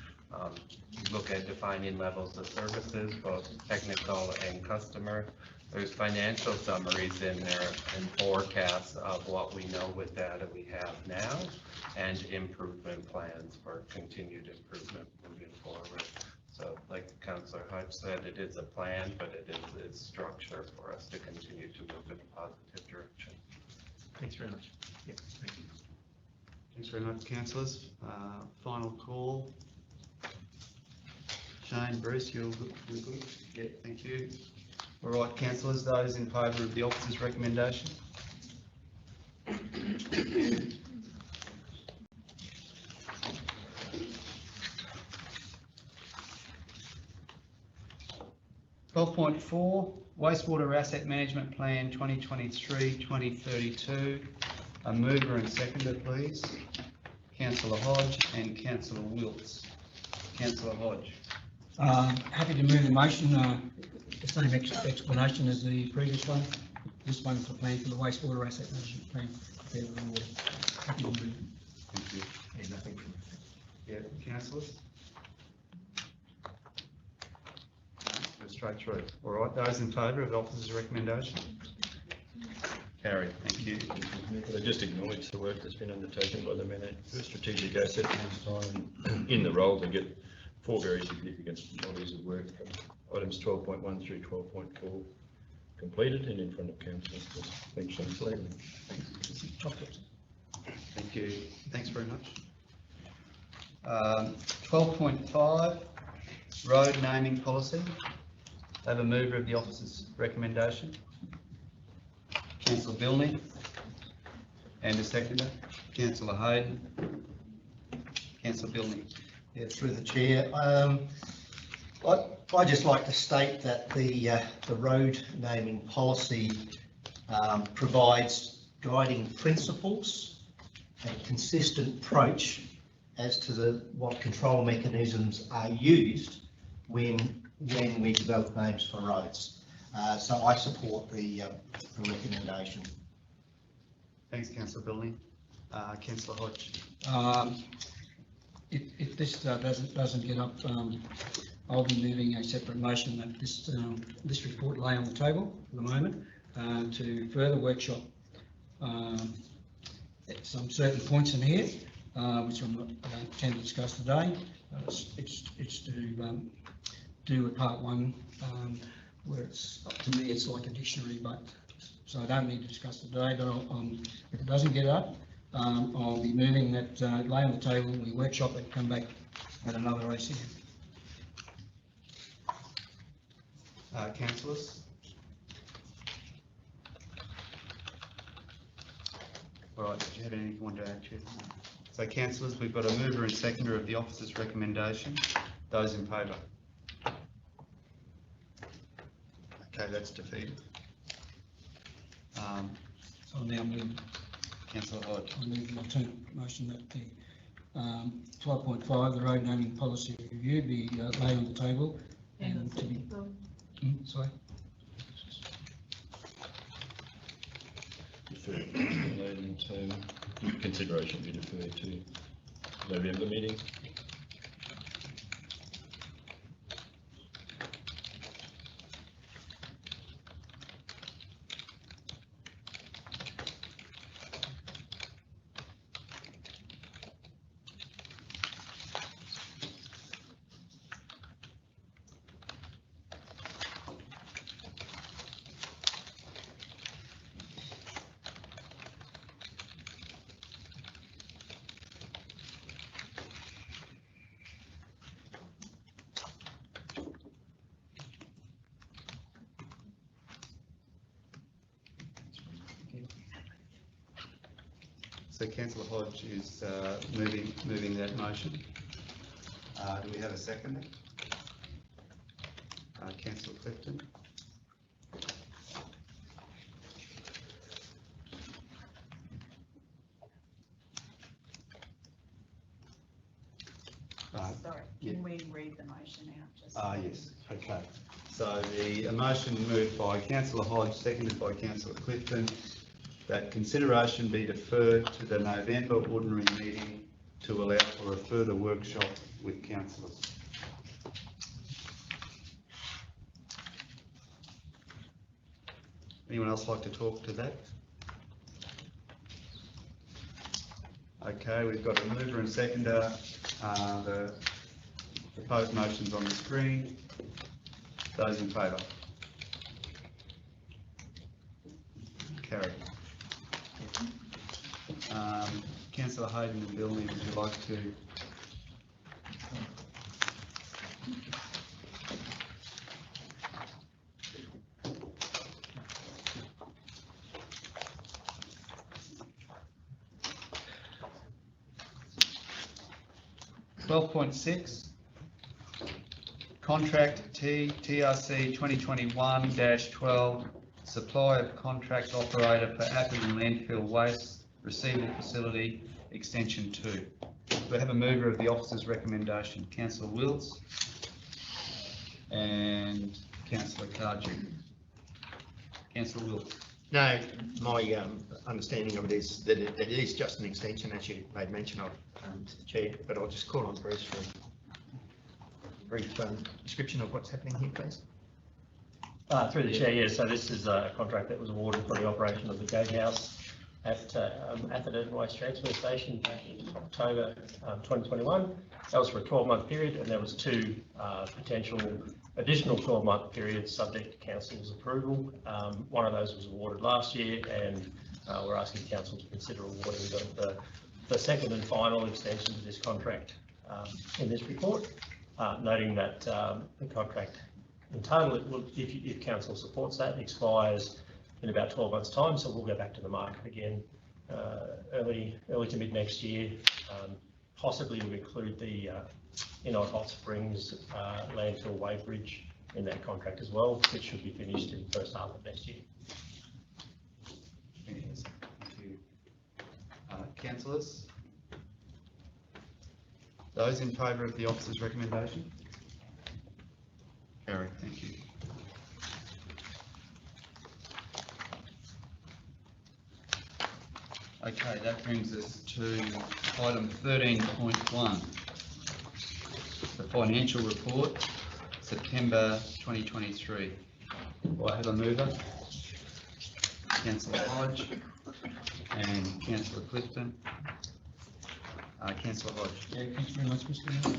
Look at defining levels of services, both technical and customer. There's financial summaries in there and forecasts of what we know with data we have now and improvement plans for continued improvement moving forward. So like Councillor Hodge said, it is a plan, but it is structure for us to continue to move in a positive direction. Thanks very much. Yeah, thank you. Thanks very much, councillors. Final call. Shane, Bruce, you're good? Yeah, thank you. All right, councillors, those in favour of the officer's recommendation? .4 Wastewater Asset Management Plan 2023-2032. A mover and seconder, please. Councillor Hodge and Councillor Wilkes. Councillor Hodge. Happy to move the motion. The same explanation as the previous one. This one's the plan for the wastewater asset management plan. Happy to move. Thank you. There's nothing from Yeah, councillors? Go straight through. All right, those in favour of the officer's recommendation? Carried, thank you. Could I just acknowledge the work that's been undertaken by the strategic asset management time in the role to get 4 very significant bodies of work from items 12.1 through 12.4 completed and in front of council. Thanks, Councillor. Thank you. Thanks very much. 12.5 Road Naming Policy. Have a mover of the officer's recommendation. Councillor Bilney. And a seconder. Councillor Hayden. Councillor Bilney. Yeah, through the chair. I'd just like to state that the road naming policy provides guiding principles and consistent approach as to what control mechanisms are used when we develop names for roads. So I support the recommendation. Thanks, Councillor Bilney. Councillor Hodge. If this doesn't get up I'll be moving a separate motion that this report lay on the table at the moment to further workshop some certain points in here, which I'm not intend to discuss today. It's to do with part one, where it's, to me, it's like a dictionary, but so I don't need to discuss it today, but if it doesn't get up, I'll be moving that lay on the table, we workshop it, come back at another ACM. Councillors? All right, did you have anything you want to add, Chair? So councillors, we've got a mover and seconder of the officer's recommendation. Those in favour? Okay, that's defeated. So I'll now move, Councillor Hodge. I move an alternate motion that the 12.5, the road naming policy review, be laid on the table and to be. Sorry. Deferred relating to consideration be deferred to November meeting. So Councillor Hodge is moving that motion. Do we have a second? Councillor Clifton. Sorry, can we read the motion out? Yes, okay. So the motion moved by Councillor Hodge, seconded by Councillor Clifton, that consideration be deferred to the November ordinary meeting to allow for a further workshop with councillors. Anyone else like to talk to that? Okay, we've got a mover and seconder. The proposed motion's on the screen. Those in favour? Carried. Councillor Hayden and Bilney, would you like to? .6 Contract TRC 2021-12 Supply of Contract Operator for Appleton Landfill Waste Receivable Facility Extension 2. We have a mover of the officer's recommendation, Councillor Wills and Councillor Cardew. Councillor Wills. No, my understanding of it is that it is just an extension, as you made mention of, to the Chair, but I'll just call on Bruce for a brief description of what's happening here, please. Through the Chair, yes, so this is a contract that was awarded for the operation of the gatehouse at Atherton Waste Transfer Station back in October 2021. That was for a 12-month period, and there was two potential additional 12-month periods subject to Council's approval. One of those was awarded last year, and we're asking Council to consider awarding the second and final extension to this contract in this report, noting that the contract in total, it will, if Council supports that, expires in about 12 months' time, so we'll go back to the market again early to mid next year. Possibly we'll include the Inod Hot Springs landfill weighbridge in that contract as well, which should be finished in the first half of next year. Thank you. Councillors? Those in favour of the officer's recommendation? Carried, thank you. Okay, that brings us to item 13.1, the financial report September 2023. Do I have a mover? Councillor Hodge and Councillor Clifton. Councillor Hodge. Yeah, thanks very much, Mr. Mayor.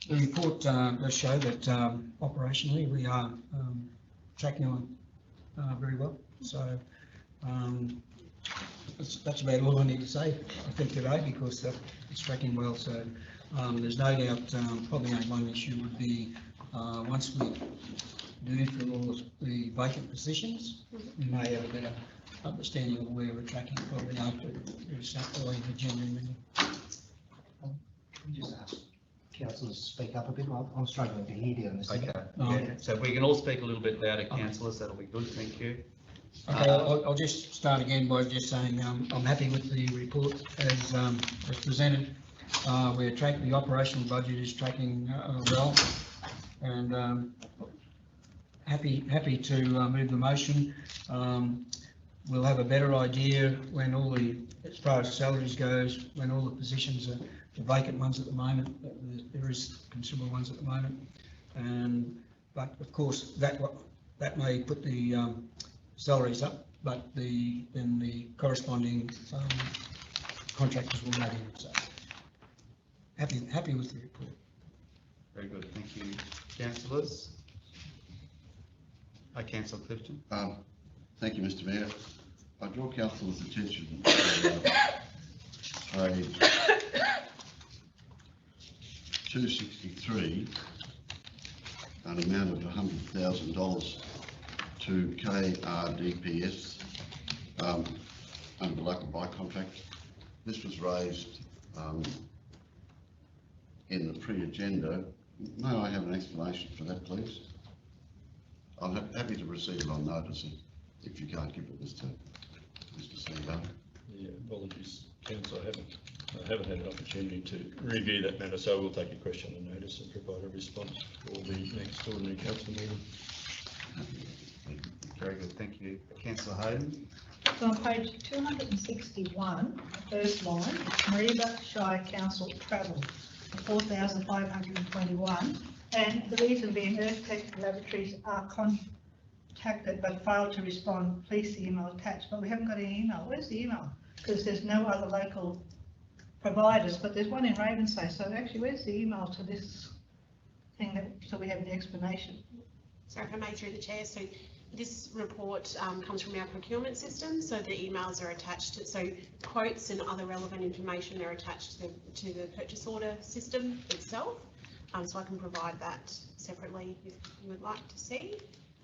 The report does show that operationally we are tracking on very well. So that's about all I need to say, I think, today, because it's tracking well. So there's no doubt, probably only one issue would be once we do fill all the vacant positions, we may have a better understanding of where we're tracking probably after the following agenda meeting. Just ask councillors to speak up a bit. I'm struggling to hear you on this. Okay. Yeah. So if we can all speak a little bit louder, councillors, that'll be good. Thank you. Okay, I'll just start again by just saying I'm happy with the report as presented. We're tracking, the operational budget is tracking well, and happy to move the motion. We'll have a better idea when all the, as far as salaries goes, when all the positions are the vacant ones at the moment. There is considerable ones at the moment, but of course that may put the salaries up, but then the corresponding contractors will not in. So happy with the report. Very good, thank you, councillors. Councillor Clifton. Thank you, Mr. Mayor. I draw councillors' attention to page 263, an amount of $100,000 to KRDPS under local buy contract. This was raised in the pre-agenda. May I have an explanation for that, please? I'm happy to receive it on notice if you can't give it, Mr. CEO. Yeah, apologies, council, I haven't had an opportunity to review that matter, so we'll take a question on notice and provide a response for the next ordinary council meeting. Very good, thank you. Councillor Hayden. So on page 261, the first line, Mareeba Shire Council travel, 4,521, and the reason being Earth-Tech Laboratories are contacted but failed to respond. Please see email attached. But we haven't got any email. Where's the email? Because there's no other local providers, but there's one in Ravensay. So actually, where's the email to this thing so we have the explanation? Sorry if I may, through the chair. So this report comes from our procurement system, so the emails are attached to, so quotes and other relevant information are attached to the purchase order system itself. So I can provide that separately if you would like to see.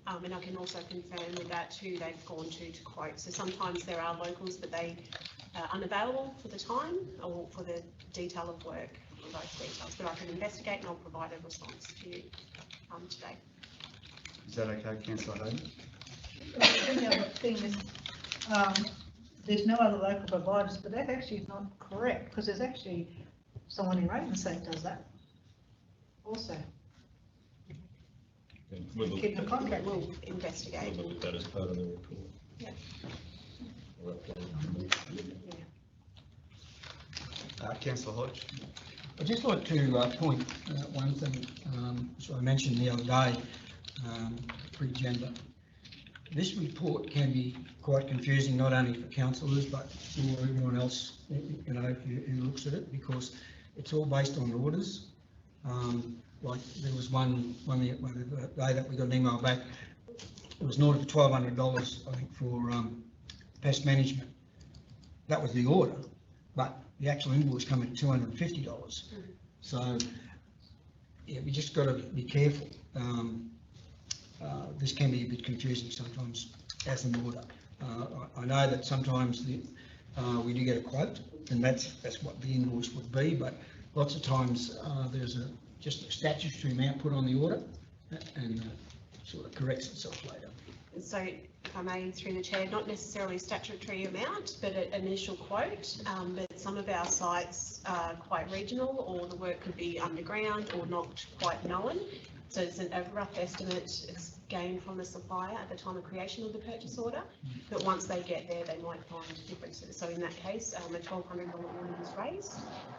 And I can also confirm with that who they've gone to quote. So sometimes there are locals, but they are unavailable for the time or for the detail of work for those details. But I can investigate and I'll provide a response to you today. Is that okay, Councillor Hayden? The other thing is, there's no other local providers, but that actually is not correct, because there's actually someone in Ravensay does that also. We'll Keep the contract. We'll investigate. We'll look at that as part of the report. Yeah. Councillor Hodge. I'd just like to point out one thing, which I mentioned the other day, pre-agenda. This report can be quite confusing, not only for councillors, but for everyone else, you know, who looks at it, because it's all based on orders. Like there was one the day that we got an email back, it was an order for $1,200, I think, for pest management. That was the order, but the actual invoice came at $250. So, yeah, we just got to be careful. This can be a bit confusing sometimes as an order. I know that sometimes we do get a quote, and that's what the invoice would be, but lots of times there's just a statutory amount put on the order, and sort of corrects itself later. So if I may, through the chair, not necessarily statutory amount, but an initial quote, but some of our sites are quite regional, or the work could be underground or not quite known. So it's a rough estimate. It's gain from the supplier at the time of creation of the purchase order, but once they get there, they might find differences. So in that case, a $1,200 order was raised,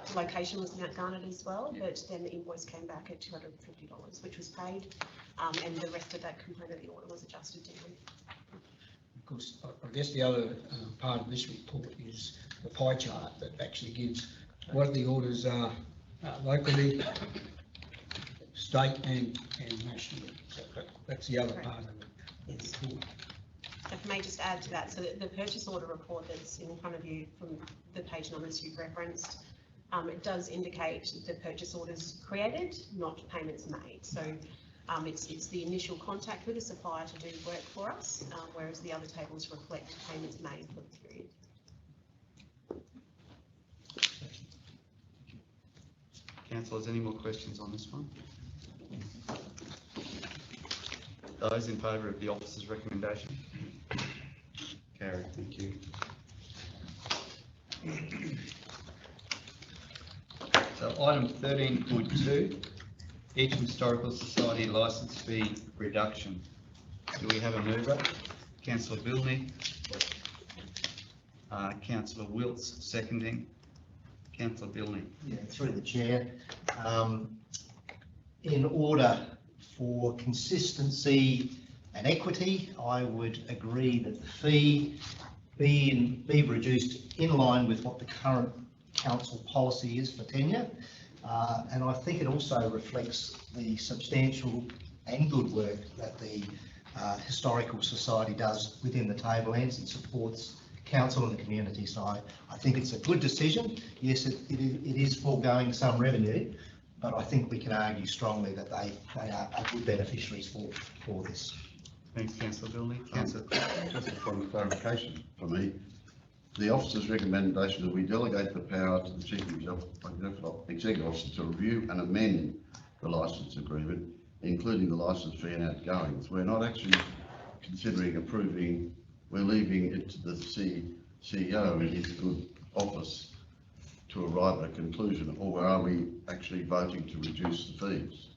the location was Mount Garnet as well, but then the invoice came back at $250, which was paid, and the rest of that component of the order was adjusted down. Of course, I guess the other part of this report is the pie chart that actually gives what the orders are locally, state and nationally. So that's the other part of the report. If I may just add to that, so the purchase order report that's in front of you from the page numbers you've referenced, it does indicate the purchase orders created, not payments made. So it's the initial contact with the supplier to do work for us, whereas the other tables reflect payments made for the period. Councillors, any more questions on this one? Those in favour of the officer's recommendation? Carried, thank you. So item 13.2, each historical society licence fee reduction. Do we have a mover? Councillor Bilney. Councillor Wilts seconding. Councillor Bilney. Yeah, through the chair. In order for consistency and equity, I would agree that the fee be reduced in line with what the current council policy is for tenure. And I think it also reflects the substantial and good work that the Historical Society does within the Tablelands and supports council and the community. So I think it's a good decision. Yes, it is foregoing some revenue, but I think we can argue strongly that they are good beneficiaries for this. Thanks, Councillor Bilney. Just a point of clarification for me. The officer's recommendation that we delegate the power to the Chief Executive Officer to review and amend the licence agreement, including the licence fee and outgoings. We're not actually considering approving, we're leaving it to the CEO in his good office to arrive at a conclusion, or are we actually voting to reduce the fees?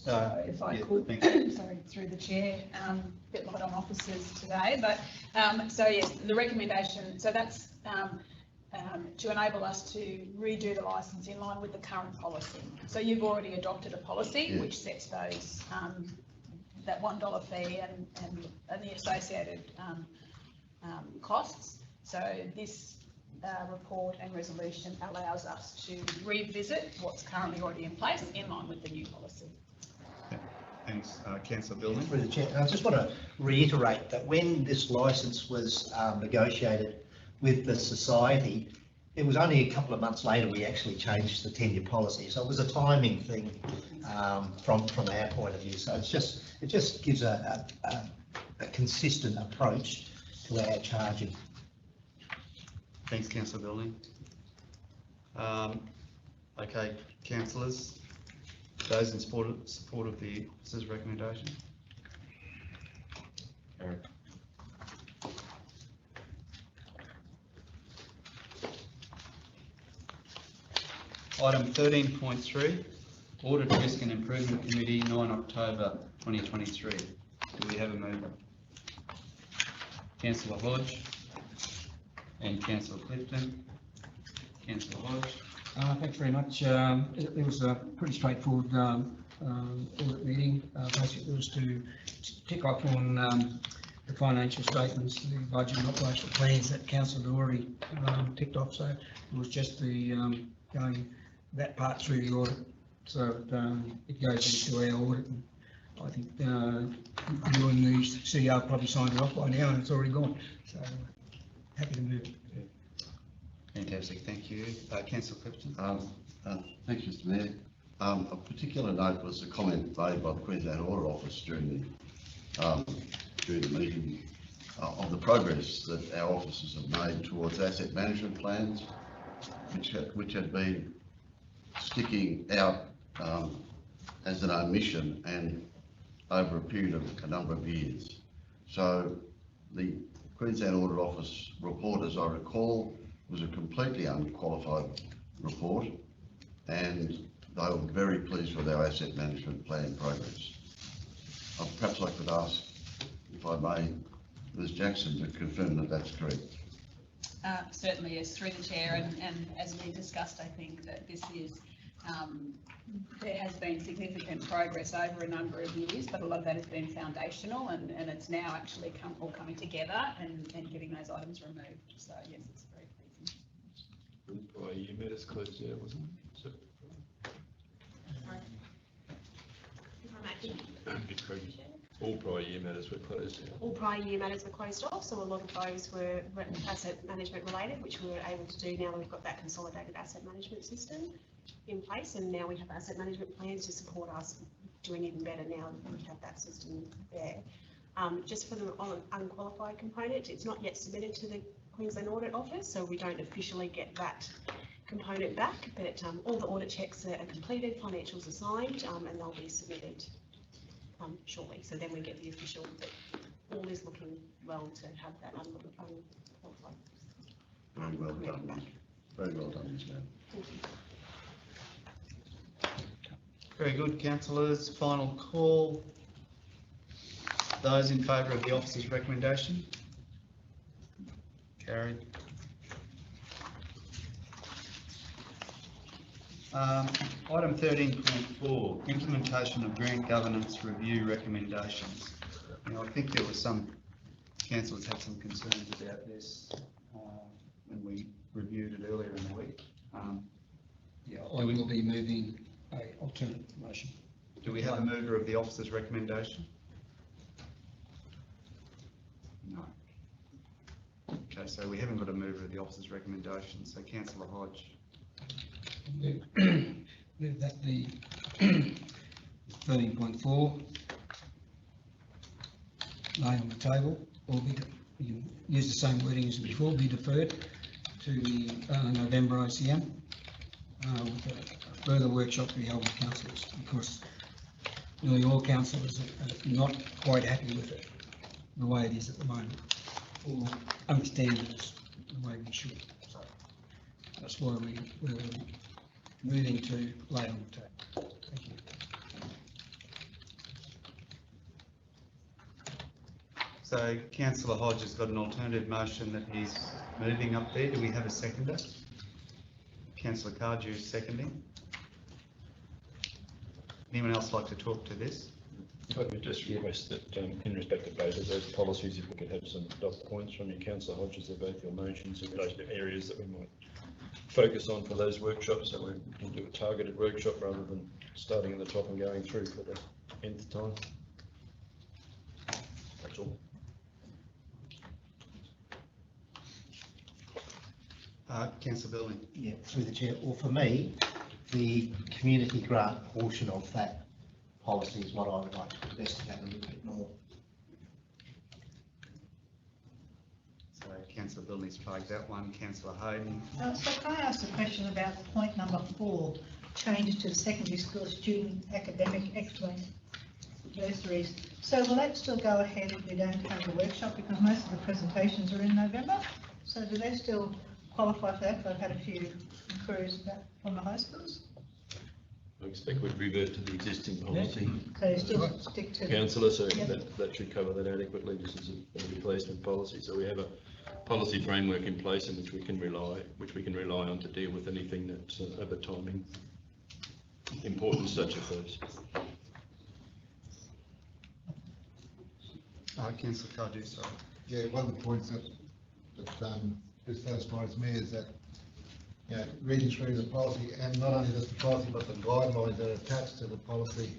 If I could, sorry, through the chair, a bit light on officers today, but so yes, the recommendation, so that's to enable us to redo the licence in line with the current policy. So you've already adopted a policy which sets those that $1 fee and the associated costs. So this report and resolution allows us to revisit what's currently already in place in line with the new policy. Thanks, Councillor Bilney. Through the chair, I just want to reiterate that when this licence was negotiated with the society, it was only a couple of months later we actually changed the tenure policy. So it was a timing thing from our point of view. So it just gives a consistent approach to our charging. Thanks, Councillor Bilney. Okay, councillors. Those in support of the officer's recommendation? Carried. Item 13.3, Audit Risk and Improvement Committee, 9 October 2023. Do we have a mover? Councillor Hodge and Councillor Clifton. Councillor Hodge. Thanks very much. It was a pretty straightforward audit meeting. Basically, it was to tick off on the financial statements, the budget and operational plans that council had already ticked off. So it was just the going that part through the audit. So it goes into our audit. And I think you and the CEO probably signed it off by now, and it's already gone. So happy to move it. Fantastic, thank you. Councillor Clifton. Thanks, Mr Mayor. A particular note was the comment made by the Queensland Audit Office during the meeting of the progress that our officers have made towards asset management plans, which had been sticking out as an omission and over a period of a number of years. So the Queensland Audit Office report, as I recall, was a completely unqualified report, and they were very pleased with our asset management plan progress. Perhaps I could ask, if I may, Ms Jackson to confirm that that's correct. Certainly, yes, through the chair, and as we discussed, I think that this is, there has been significant progress over a number of years, but a lot of that has been foundational, and it's now actually all coming together and getting those items removed. So yes, it's very pleasing. Prior year matters closed out, wasn't it? So, all prior year matters were closed out. All prior year matters were closed off, so a lot of those were asset management related, which we were able to do now that we've got that consolidated asset management system in place, and now we have asset management plans to support us doing even better now that we have that system there. Just for the unqualified component, it's not yet submitted to the Queensland Audit Office, so we don't officially get that component back, but all the audit checks are completed, financials are signed, and they'll be submitted shortly. So then we get the official, but all is looking well to have that unqualified. Very well done, Mike. Very well done, Ms Mann. Thank you. Very good, councillors. Final call. Those in favour of the officer's recommendation? Carried. Item 13.4, implementation of grant governance review recommendations. Now, I think there was some councillors had some concerns about this when we reviewed it earlier in the week. Yeah, I will be moving a alternate motion. Do we have a mover of the officer's recommendation? No. Okay, so we haven't got a mover of the officer's recommendation. So Councillor Hodge. Move that the 13.4 lay on the table, or you use the same wording as before, be deferred to the November ICM with a further workshop to be held with councillors, because nearly all councillors are not quite happy with it the way it is at the moment, or understand it the way we should. So that's why we're moving to lay on the table. Thank you. So Councillor Hodge has got an alternative motion that he's moving up there. Do we have a seconder? Councillor Cardew seconding. Anyone else like to talk to this? I would just request that in respect of both of those policies, if we could have some dot points from you, Councillor Hodges, of both your motions in relation to areas that we might focus on for those workshops, so we can do a targeted workshop rather than starting at the top and going through for the nth time. That's all. Councillor Billing. Yeah, through the chair. Well, for me, the community grant portion of that policy is what I would like to investigate a little bit more. So Councillor Billing's flagged that one. Councillor Hayden. So can I ask a question about point number 4, changes to the secondary school student academic excellence bursaries? So will that still go ahead if we don't have a workshop, because most of the presentations are in November? So do they still qualify for that? I've had a few inquiries about from the high schools. I expect we'd revert to the existing policy. So you still stick to Councillor, so Yep. that should cover that adequately. This is a replacement policy, so we have a policy framework in place in which we can rely on to deal with anything that's of a timing importance such as those. Councillor Cardew, sorry. Yeah, one of the points that dissatisfies me is that, you know, reading through the policy, and not only just the policy, but the guidelines that are attached to the policy,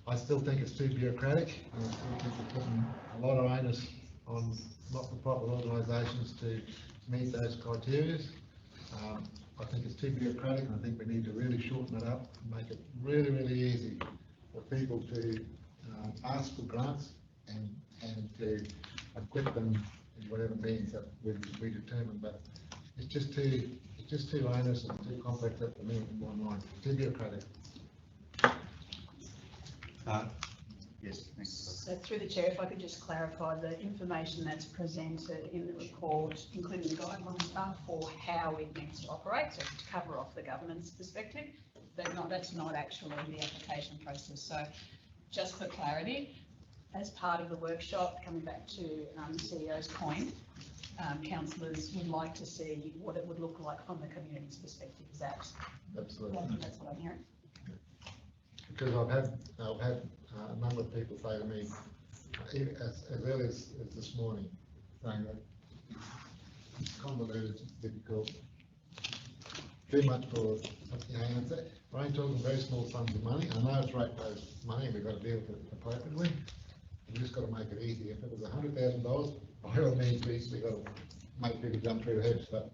I still think it's too bureaucratic, and I still think we're putting a lot of onus on not-for-profit organisations to meet those criteria. I think it's too bureaucratic, and I think we need to really shorten it up and make it really, really easy for people to ask for grants and to equip them in whatever means that we determine. But it's just too onerous and too complex at the minute in my mind. Too bureaucratic. Yes, thanks. So through the chair, if I could just clarify, the information that's presented in the report, including the guidelines, are for how it needs to operate, so to cover off the governance perspective. That's not actually the application process. So just for clarity, as part of the workshop, coming back to the CEO's point, councillors would like to see what it would look like from the community's perspective. Is that? Absolutely. That's what I'm hearing. Because I've had a number of people say to me, as early as this morning, saying that it's convoluted, it's difficult, too much for, you know, and we're only talking very small sums of money. I know it's ratepayers' money and we've got to deal with it appropriately. We've just got to make it easy. If it was $100,000, by all means, we've got to make people jump through hoops. But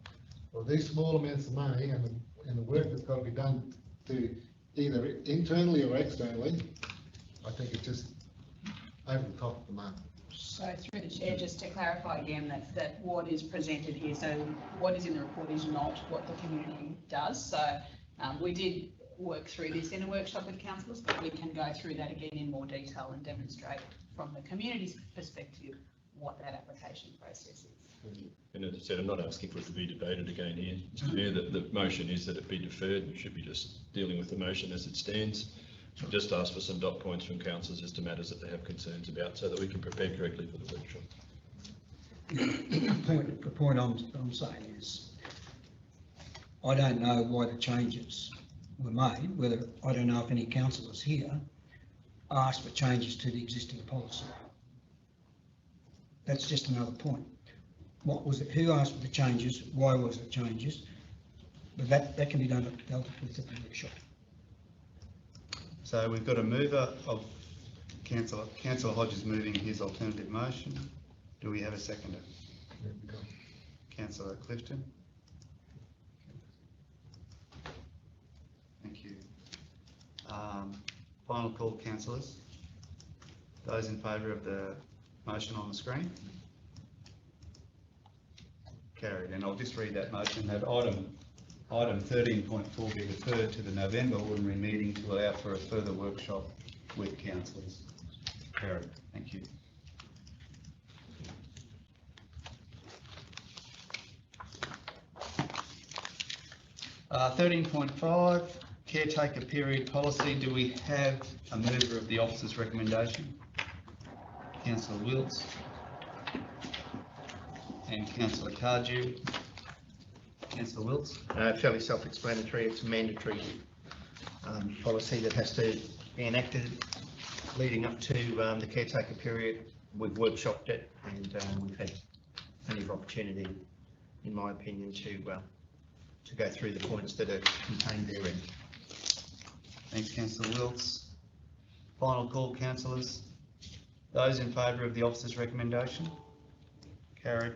for these small amounts of money and the work that's got to be done to either internally or externally, I think it's just over the top of the mark. So through the chair, just to clarify again, that what is presented here, so what is in the report is not what the community does. So we did work through this in a workshop with councillors, but we can go through that again in more detail and demonstrate from the community's perspective what that application process is. And as I said, I'm not asking for it to be debated again here. It's clear that the motion is that it be deferred. We should be just dealing with the motion as it stands. I've just asked for some dot points from councillors as to matters that they have concerns about so that we can prepare correctly for the workshop. The point I'm saying is, I don't know why the changes were made, whether, I don't know if any councillors here asked for changes to the existing policy. That's just another point. What was it, who asked for the changes, why was it changes? But that can be dealt with at the workshop. So we've got a mover of Councillor Hodges moving his alternative motion. Do we have a seconder? Councillor Clifton. Thank you. Final call, councillors. Those in favour of the motion on the screen? Carried. And I'll just read that motion, that item 13.4 be referred to the November ordinary meeting to allow for a further workshop with councillors. Carried. Thank you. Uh, 13.5 caretaker period policy. Do we have a mover of the officer's recommendation? Councillor Wilts and Councillor Cardew. Councillor Wilts. Fairly self-explanatory. It's a mandatory policy that has to be enacted leading up to the caretaker period. We've workshopped it and we've had plenty of opportunity, in my opinion, to go through the points that are contained therein. Thanks, Councillor Wilts. Final call, councillors. Those in favour of the officer's recommendation? Carried.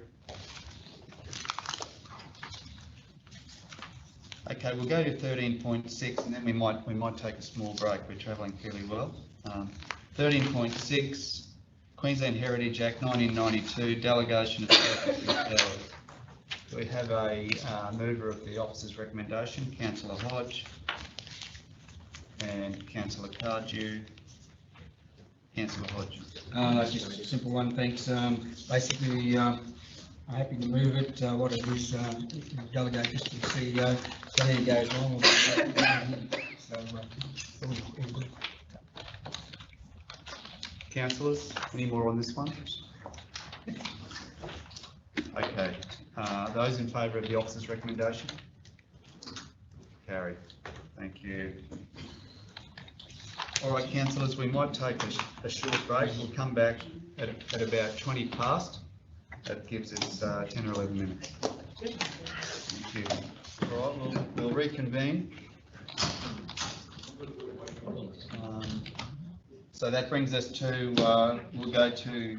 Okay, we'll go to 13.6 and then we might take a small break. We're travelling fairly well. 13.6, Queensland Heritage Act 1992, delegation of powers. We have a mover of the officer's recommendation, Councillor Hodge and Councillor Cardew. Councillor Hodge. Just a simple one, thanks. Basically, I'm happy to move it. What it is, delegate this to the CEO. So there goes on. Councillors, any more on this one? Okay, those in favour of the officer's recommendation? Carried. Thank you. All right, councillors, we might take a short break. We'll come back at about 20 past. That gives us 10 or 11 minutes. Thank you. All right, we'll reconvene. So that brings us to, we'll go to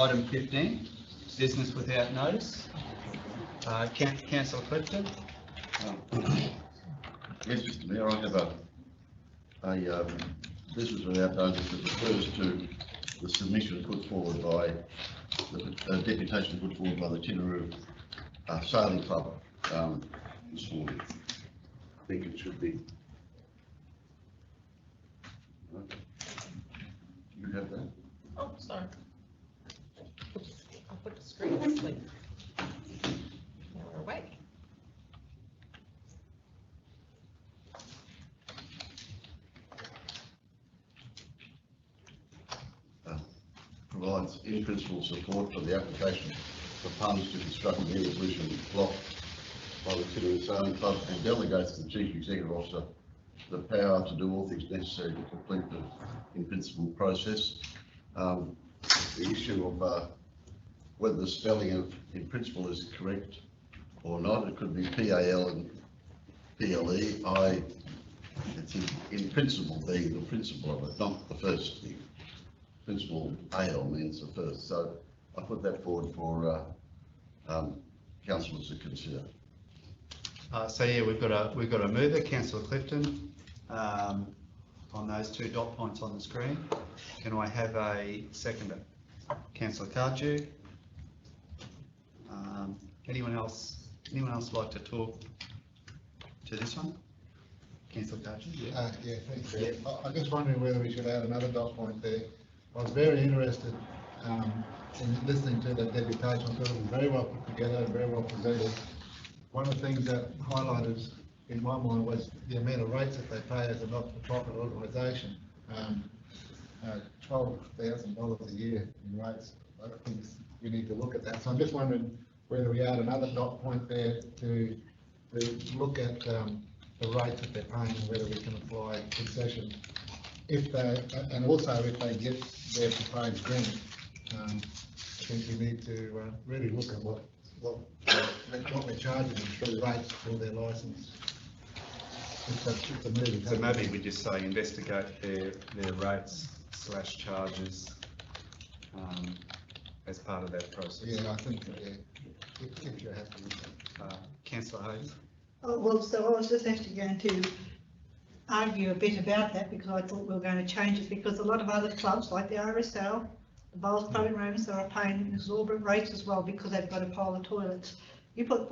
item 15, business without notice. Councillor Clifton. Yes, Mr Mayor, I have a business without notice that refers to the submission put forward by the deputation put forward by the Tinaroo Sailing Club this morning. I think it should be. You have that? Oh, sorry. I'll put the screen asleep. Now we're awake. Provides in-principle support for the application of funds to construct an air pollution block by the Tinnery Sailing Club and delegates to the Chief Executive Officer the power to do all things necessary to complete the in-principle process. The issue of whether the spelling of in-principle is correct or not, it could be PAL and PLE. It's in principle being the principle of it, not the first thing. Principle AL means the first, so I put that forward for councillors to consider. So yeah, we've got a mover, Councillor Clifton, on those 2 dot points on the screen. Can I have a seconder? Councillor Cardew. Anyone else like to talk to this one? Councillor Cardew? Yeah, thanks, Chair. I'm just wondering whether we should add another dot point there. I was very interested in listening to the deputation. I thought it was very well put together and very well presented. One of the things that highlighted in my mind was the amount of rates that they pay as a not-for-profit organisation. $12,000 a year in rates. I think we need to look at that. So I'm just wondering whether we add another dot point there to look at the rates that they're paying and whether we can apply concessions. If they, and also if they get their proposed grant, I think we need to really look at what we're charging them through rates for their licence. So maybe we just say investigate their rates / charges as part of that process. Yeah, I think, if you're happy with that. Councillor Hayes? Oh, well, so I was just actually going to argue a bit about that because I thought we were going to change it because a lot of other clubs like the RSL, the Bowls Club in Rams are paying exorbitant rates as well because they've got a pile of toilets. You put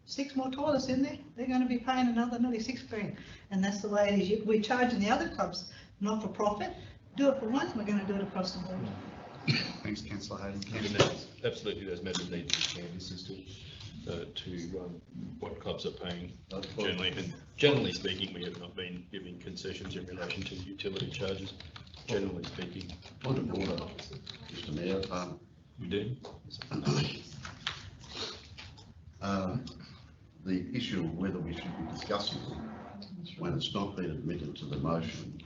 6 more toilets in there, they're going to be paying another nearly $6 grand. And that's the way it is. We're charging the other clubs not for profit. Do it for once, we're going to do it across the board. Thanks, Councillor Hayden. Absolutely, those measures need to be changed. This is to what clubs are paying generally. And generally speaking, we have not been giving concessions in relation to utility charges. Generally speaking. Point of order, Mr Mayor. You do? The issue of whether we should be discussing it when it's not been admitted to the motion.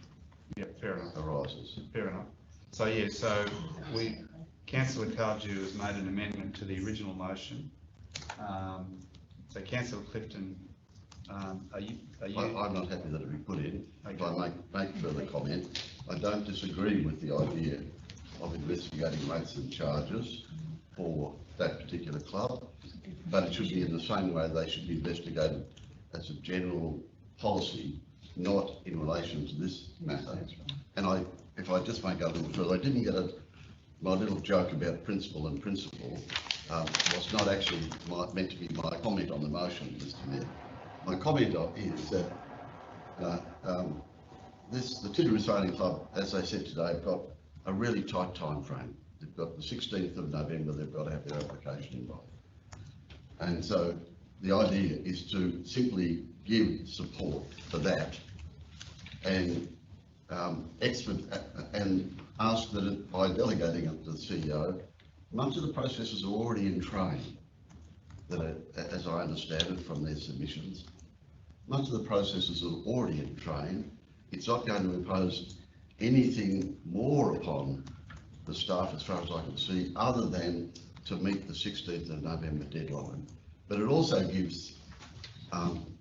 Yeah, fair enough. Arises. Fair enough. So yeah, so Councillor Cardew has made an amendment to the original motion. So Councillor Clifton, are you? I'm not happy that it be put in. Okay. If I make further comment, I don't disagree with the idea of investigating rates and charges for that particular club, but it should be in the same way they should be investigated as a general policy, not in relation to this matter. And if I just make a little further, I didn't get my little joke about principle and principle was not actually meant to be my comment on the motion, Mr Mayor. My comment is that the Tinnery Sailing Club, as I said today, have got a really tight time frame. They've got the 16th of November, they've got to have their application involved. And so the idea is to simply give support for that and ask that by delegating it to the CEO, much of the processes are already in train, as I understand it from their submissions. Much of the processes are already in train. It's not going to impose anything more upon the staff, as far as I can see, other than to meet the 16th of November deadline. But it also gives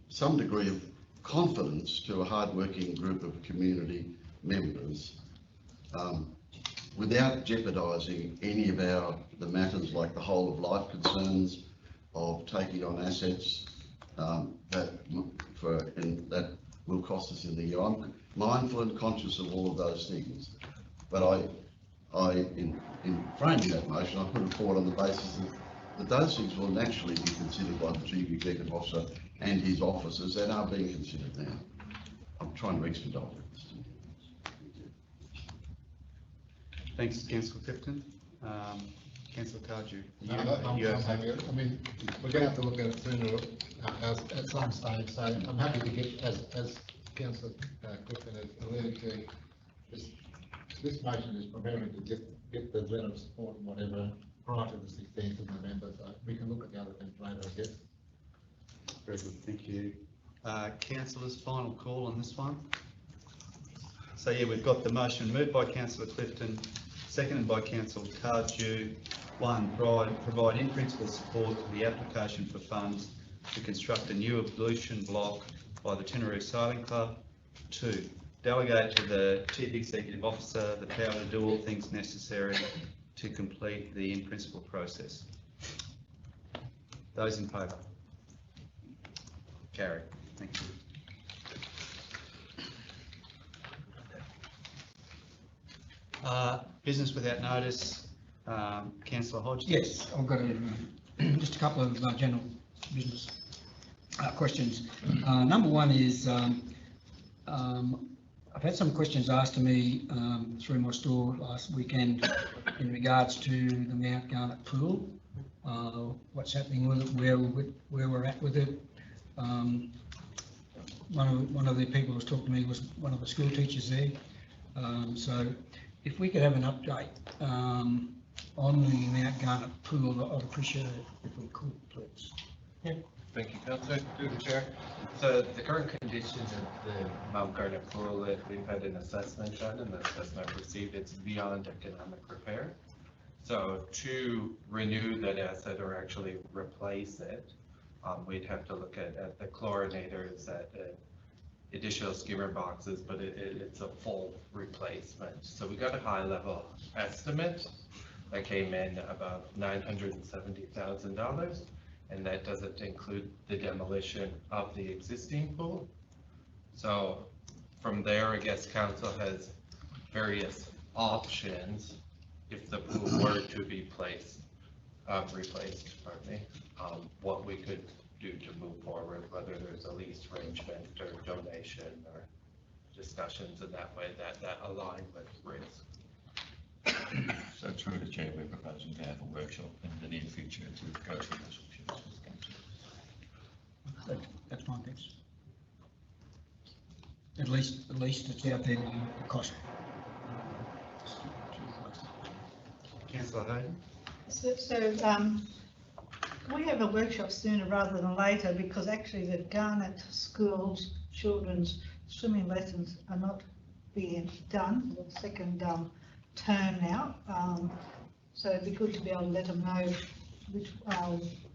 some degree of confidence to a hard-working group of community members without jeopardising any of the matters like the whole of life concerns of taking on assets that will cost us in the year. I'm mindful and conscious of all of those things, but in framing that motion, I put it forward on the basis that those things will naturally be considered by the Chief Executive Officer and his officers and are being considered now. I'm trying to expedite this. Thanks, Councillor Clifton. Councillor Cardew. I'm happy. I mean, we're going to have to look at it sooner at some stage, so I'm happy to get, as Councillor Clifton has alluded to, this motion is primarily to just get the letter of support and whatever prior to the 16th of November, so we can look at the other things later, I guess. Very good, thank you. Councillors, final call on this one. So yeah, we've got the motion moved by Councillor Clifton, seconded by Councillor Cardew. 1, provide in principle support to the application for funds to construct a new ablution block by the Tinaroo Sailing Club. 2, delegate to the Chief Executive Officer the power to do all things necessary to complete the in principle process. Those in favour? Carried. Thank you. Business without notice. Councillor Hodge. Yes, I've got just a couple of general business questions. Number one is I've had some questions asked to me through my store last weekend in regards to the Mount Garnet pool. What's happening with it, where we're at with it. One of the people who was talking to me was one of the school teachers there. So if we could have an update on the Mount Garnet pool, I'd appreciate it if we could, please. Yeah. Thank you, Councillor. Through the chair. So the current conditions of the Mount Garnet pool, we've had an assessment done, and the assessment received, it's beyond economic repair. So to renew that asset or actually replace it, we'd have to look at the chlorinators, at additional skimmer boxes, but it's a full replacement. So we got a high level estimate that came in about $970,000, and that doesn't include the demolition of the existing pool. So from there, I guess council has various options if the pool were to be replaced, what we could do to move forward, whether there's a lease arrangement or donation or discussions in that way that align with risk. So through the chair, we're proposing to have a workshop in the near future to go through those options. That's fine, thanks. At least it's out there, the cost. Councillor Hayden. So can we have a workshop sooner rather than later, because actually the Garnet Schools children's swimming lessons are not being done for the second term now. So it'd be good to be able to let them know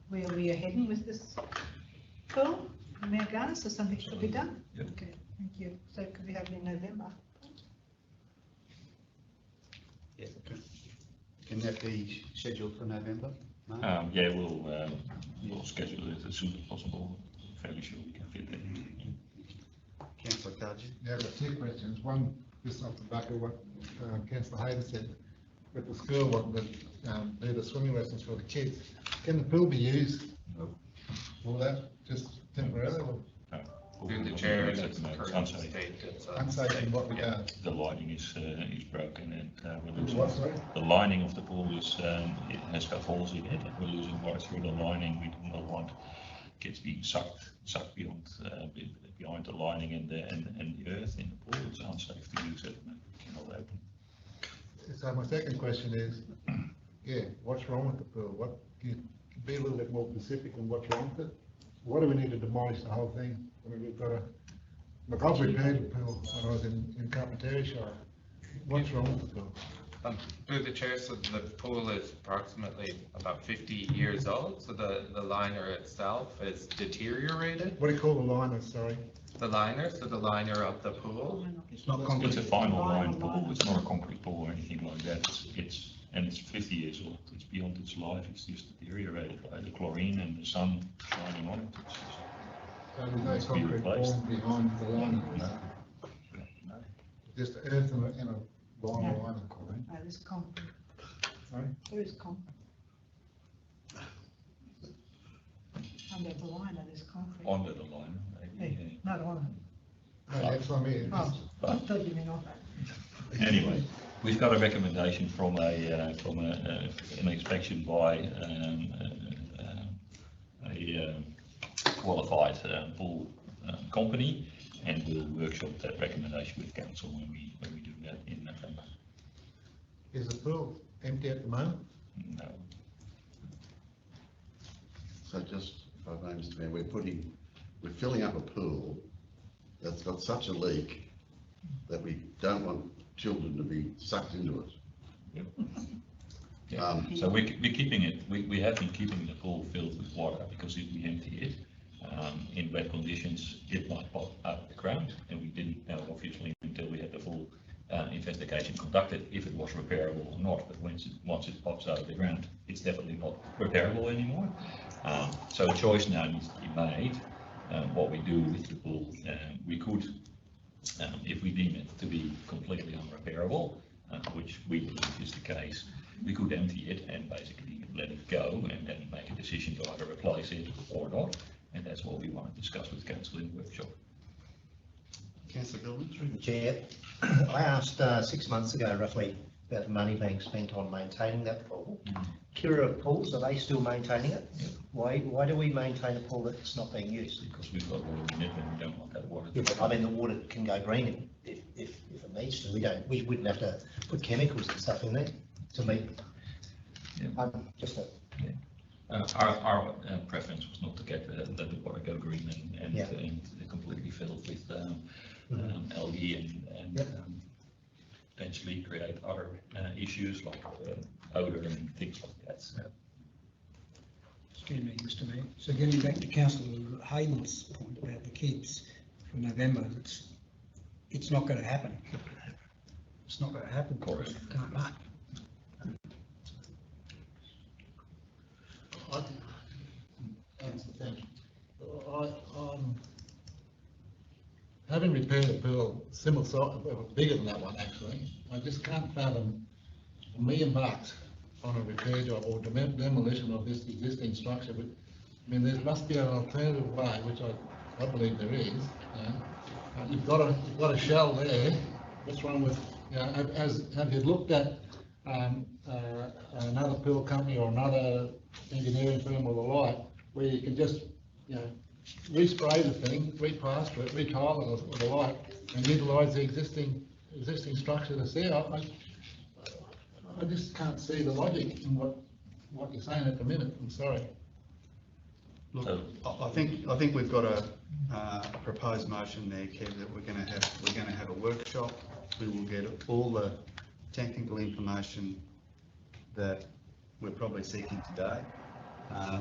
where we are heading with this pool, Mount Garnet, so something should be done. Yep. Okay, thank you. So could we have it in November? Yeah. Can that be scheduled for November? Mark? Yeah, we'll schedule it as soon as possible. Fairly sure we can fit that in. Councillor Cardew. Yeah, I've got 2 questions. One, just off the back of what Councillor Hayden said, with the school wanting to do the swimming lessons for the kids. Can the pool be used for that, just temporarily? Through the chair, It's it's current unsafe. state, it's Unsafe in what regard? The lining is broken, and we're losing. What, sorry? The lining of the pool is it has got holes in it, and we're losing water through the lining. We do not want kids being sucked beyond behind the lining and the earth in the pool. It's unsafe to use it. We cannot open. So my second question is, what's wrong with the pool? What, can you be a little bit more specific on what's wrong with it? Why do we need to demolish the whole thing? I mean, we've got look, I've repaired the pool when I was in Carpentaria Shire. What's wrong with the pool? Through the chair, so the pool is approximately about 50 years old, so the liner itself is deteriorated. What do you call the liner, sorry? The liner, so the liner of the pool. It's not concrete. It's a final line pool. It's not a concrete pool or anything like that. It's 50 years old. It's beyond its life. It's just deteriorated by the chlorine and the sun shining on it. So there's no concrete form behind the liner? No. Just earth and a vinyl liner? No, there's concrete. Sorry? There is concrete. Under the liner, there's concrete. Under the liner, maybe. Hey, not on it. No, that's what I mean. Oh, I thought you meant off. Anyway, We've got a recommendation from an inspection by a qualified pool company, and we'll workshop that recommendation with council when we do that in November. Is the pool empty at the moment? No. So just, if I may, Mr. Mayor, we're filling up a pool that's got such a leak that we don't want children to be sucked into it. Yeah. So we're keeping it, we have been keeping the pool filled with water, because if we empty it, in wet conditions, it might pop out of the ground, and we didn't know obviously until we had the full investigation conducted if it was repairable or not. But once it pops out of the ground, it's definitely not repairable anymore. So a choice now needs to be made. What we do with the pool, we could, if we deem it to be completely unrepairable, which we believe is the case, we could empty it and basically let it go, and then make a decision to either replace it or not. And that's what we want to discuss with council in the workshop. Councillor Gilman? Through the chair, I asked 6 months ago roughly about the money being spent on maintaining that pool. Kira Pools, are they still maintaining it? Yeah. Why do we maintain a pool that's not being used? Because we've got water in it and we don't want that water. Yeah, but I mean, the water can go green if it needs to. We wouldn't have to put chemicals and stuff in there to meet. Yeah. Just a. Yeah. Our preference was not to get let the water go green and completely filled with algae and potentially create other issues like odor and things like that. So. Excuse me, Mr. Mayor. So getting back to Councillor Hayden's point about the kids from November, it's not going to happen. It's not going to happen. Correct. Can't mark. Having repaired a pool similar size, bigger than that one actually, I just can't fathom $1 million on a repair job or demolition of this existing structure. But, I mean, there must be an alternative way, which I believe there is. You've got a shell there. What's wrong with, have you looked at another pool company or another engineering firm or the like, where you can just, respray the thing, replaster it, retile it or the like, and utilise the existing structure that's there? I just can't see the logic in what you're saying at the minute. I'm sorry. Look, I think we've got a proposed motion there, Kev, that we're going to have a workshop. We will get all the technical information that we're probably seeking today.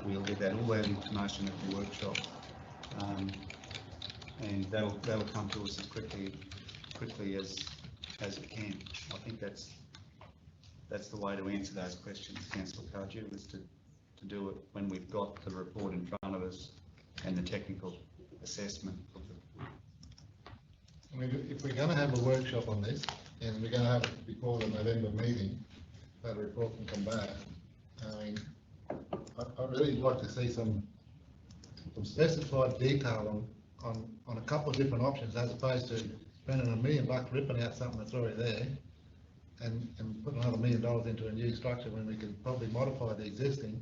We'll get all that information at the workshop, and that'll come to us as quickly as it can. I think that's the way to answer those questions, Councillor Cardew, is to do it when we've got the report in front of us and the technical assessment of the. I mean, if we're going to have a workshop on this, and we're going to have it before the November meeting, that report can come back. I mean, I'd really like to see some specified detail on a couple of different options, as opposed to spending $1 million ripping out something that's already there and putting another $1 million into a new structure when we could probably modify the existing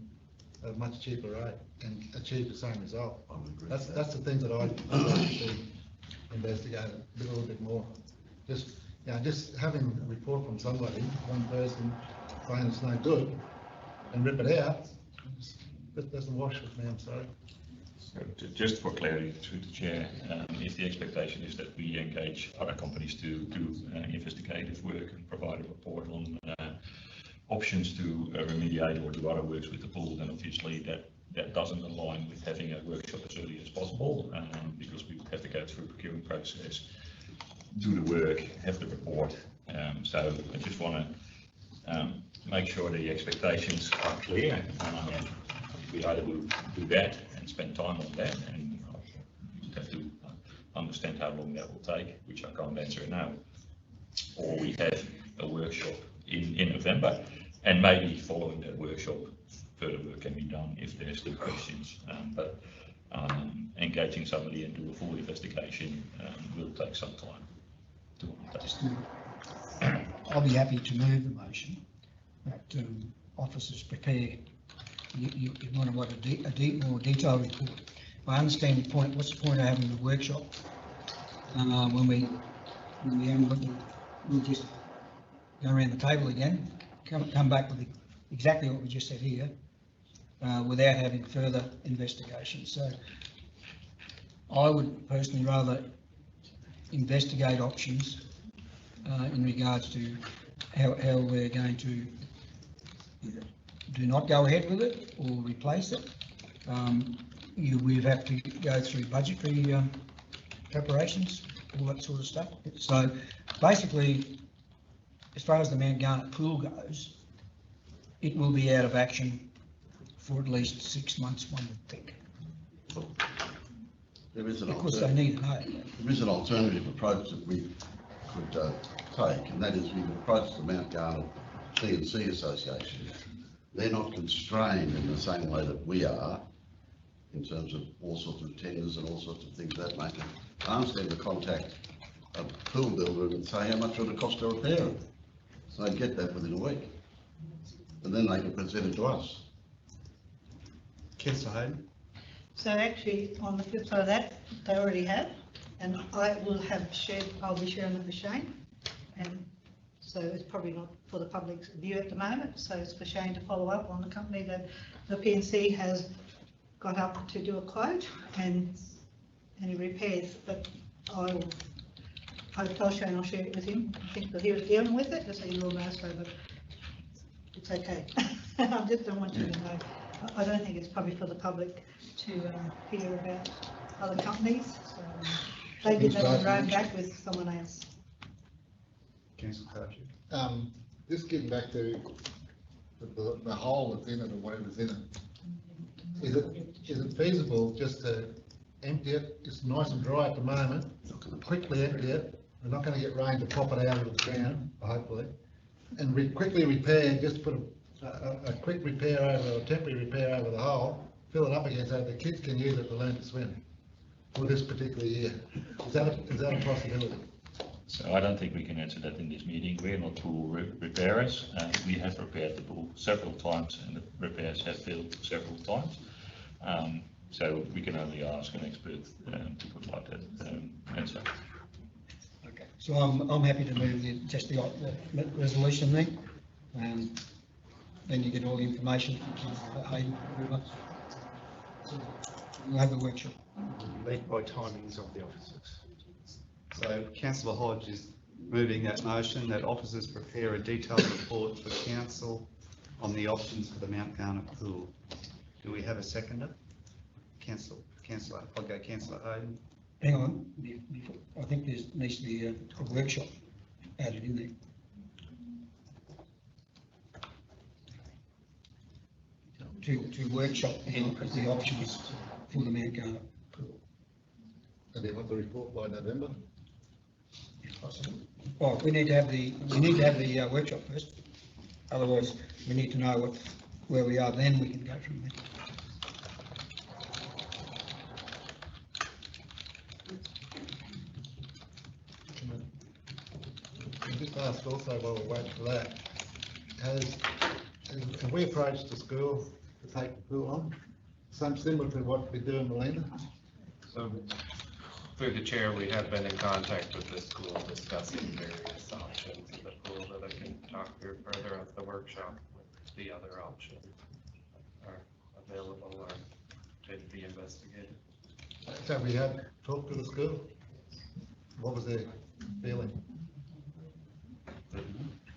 at a much cheaper rate and achieve the same result. That's the things that I'd like to see investigated a little bit more. Just having a report from somebody, one person saying it's no good, and rip it out, that doesn't wash with me, I'm sorry. So just for clarity through the chair, if the expectation is that we engage other companies to do investigative work and provide a report on options to remediate or do other works with the pool, then obviously that doesn't align with having a workshop as early as possible, because we have to go through a procurement process, do the work, have the report. So I just want to make sure the expectations are clear. We either will do that and spend time on that, and you have to understand how long that will take, which I can't answer now. Or we have a workshop in November, and maybe following that workshop, further work can be done if there's still questions. But engaging somebody and do a full investigation will take some time to undertake. I'll be happy to move the motion that officers prepare, you want to want a more detailed report. I understand your point. What's the point of having the workshop when we haven't got we'll just go around the table again, come back with exactly what we just said here, without having further investigation. So I would personally rather investigate options in regards to how we're going to either do not go ahead with it or replace it. We'd have to go through budgetary preparations, all that sort of stuff. So basically, as far as the Mount Garnet pool goes, it will be out of action for at least 6 months, one would think. There is an Because they need to know. There is an alternative approach that we could take, and that is we've approached the Mount Garnet C&C Association. They're not constrained in the same way that we are, in terms of all sorts of tenders and all sorts of things of that nature. Ask them to contact a pool builder and say how much would it cost to repair it. So they get that within a week. And then they can present it to us. Councillor Hayden? So actually, on the flip side of that, they already have, and I will I'll be sharing it with Shane. And so it's probably not for the public's view at the moment, so it's for Shane to follow up on the company that the PNC has got up to do a quote and any repairs, but I'll tell Shane, I'll share it with him. I think that he was dealing with it, just so you all know, so, but it's okay. I just don't want you to know. I don't think it's probably for the public to hear about other companies. So, they did that on their own back with someone else. Councillor Carter. Just getting back to the hole that's in it or whatever's in it. Is it feasible just to empty it? It's nice and dry at the moment. Quickly empty it. We're not going to get rain to pop it out of the ground, hopefully. And quickly repair, just put a quick repair over, a temporary repair over the hole, fill it up again so the kids can use it to learn to swim for this particular year. Is that a possibility? So I don't think we can answer that in this meeting. We're not pool repairers. We have repaired the pool several times and the repairs have failed several times. So we can only ask an expert to provide that answer. Okay. So I'm happy to move the resolution then. Then you get all the information from Hayden. We'll have the workshop. Led by timings of the officers. So Councillor Hodge is moving that motion that officers prepare a detailed report for council on the options for the Mount Garnet pool. Do we have a seconder? Councillor, I'll go Councillor Hayden. Hang on, I think there needs to be a workshop added in there. To workshop the options for the Mount Garnet pool. And they want the report by November? Well, we need to have the workshop first. Otherwise, we need to know where we are. Then we can go from there. I just asked also while we wait for that, have we approached the school to take the pool on? Something similar to what we do in Melinda? So, through the chair, we have been in contact with the school discussing various options of the pool that I can talk through further at the workshop with the other options are available or to be investigated. So we have talked to the school? What was their feeling?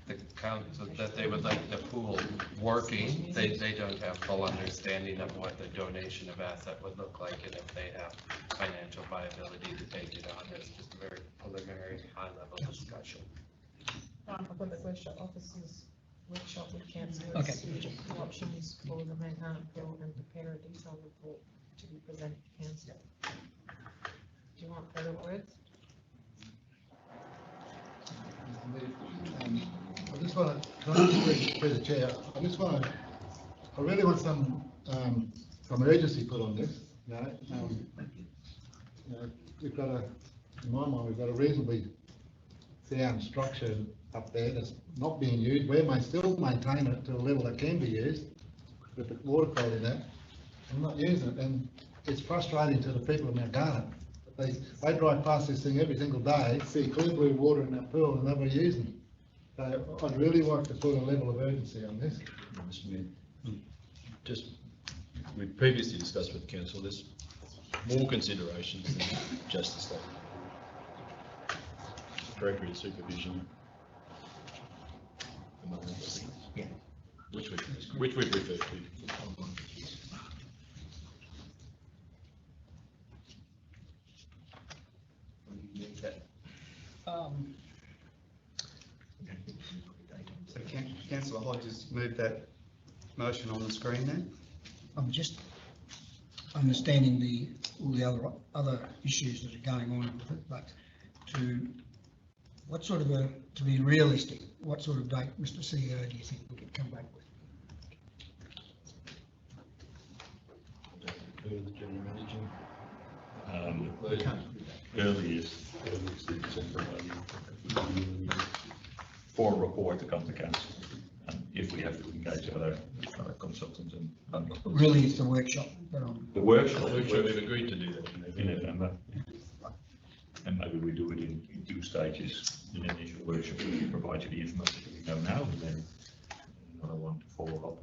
The council that they would like the pool working, they don't have full understanding of what the donation of asset would look like and if they have financial viability to take it on. It's just a very preliminary, high-level discussion. For the officers workshop with councillors, Okay. options for the Mount Garnet pool and prepare a detailed report to be presented to council. Do you want further words? I just want to, through the chair, I really want some urgency put on this. We've got in my mind, we've got a reasonably sound structure up there that's not being used. We may still maintain it to a level that can be used with the water quality there. I'm not using it, and it's frustrating to the people of Mount Garnet. They drive past this thing every single day, see clear blue water in that pool, and never using it. So I'd really like to put a level of urgency on this. Mr. Mayor, just, we previously discussed with the council, there's more considerations than just the state. Appropriate supervision, among other things, which we've referred to. So Councillor Hodges moved that motion on the screen then? I'm just understanding all the other issues that are going on with it, but to be realistic, what sort of date, Mr. CEO, do you think we could come back with? Earliest for a report to come to council, if we have to engage other consultants and. Really, it's the workshop. The workshop. We've agreed to do that in November. And maybe we do it in 2 stages. In the initial workshop, we provide you the information that we know now, and then another one to follow up.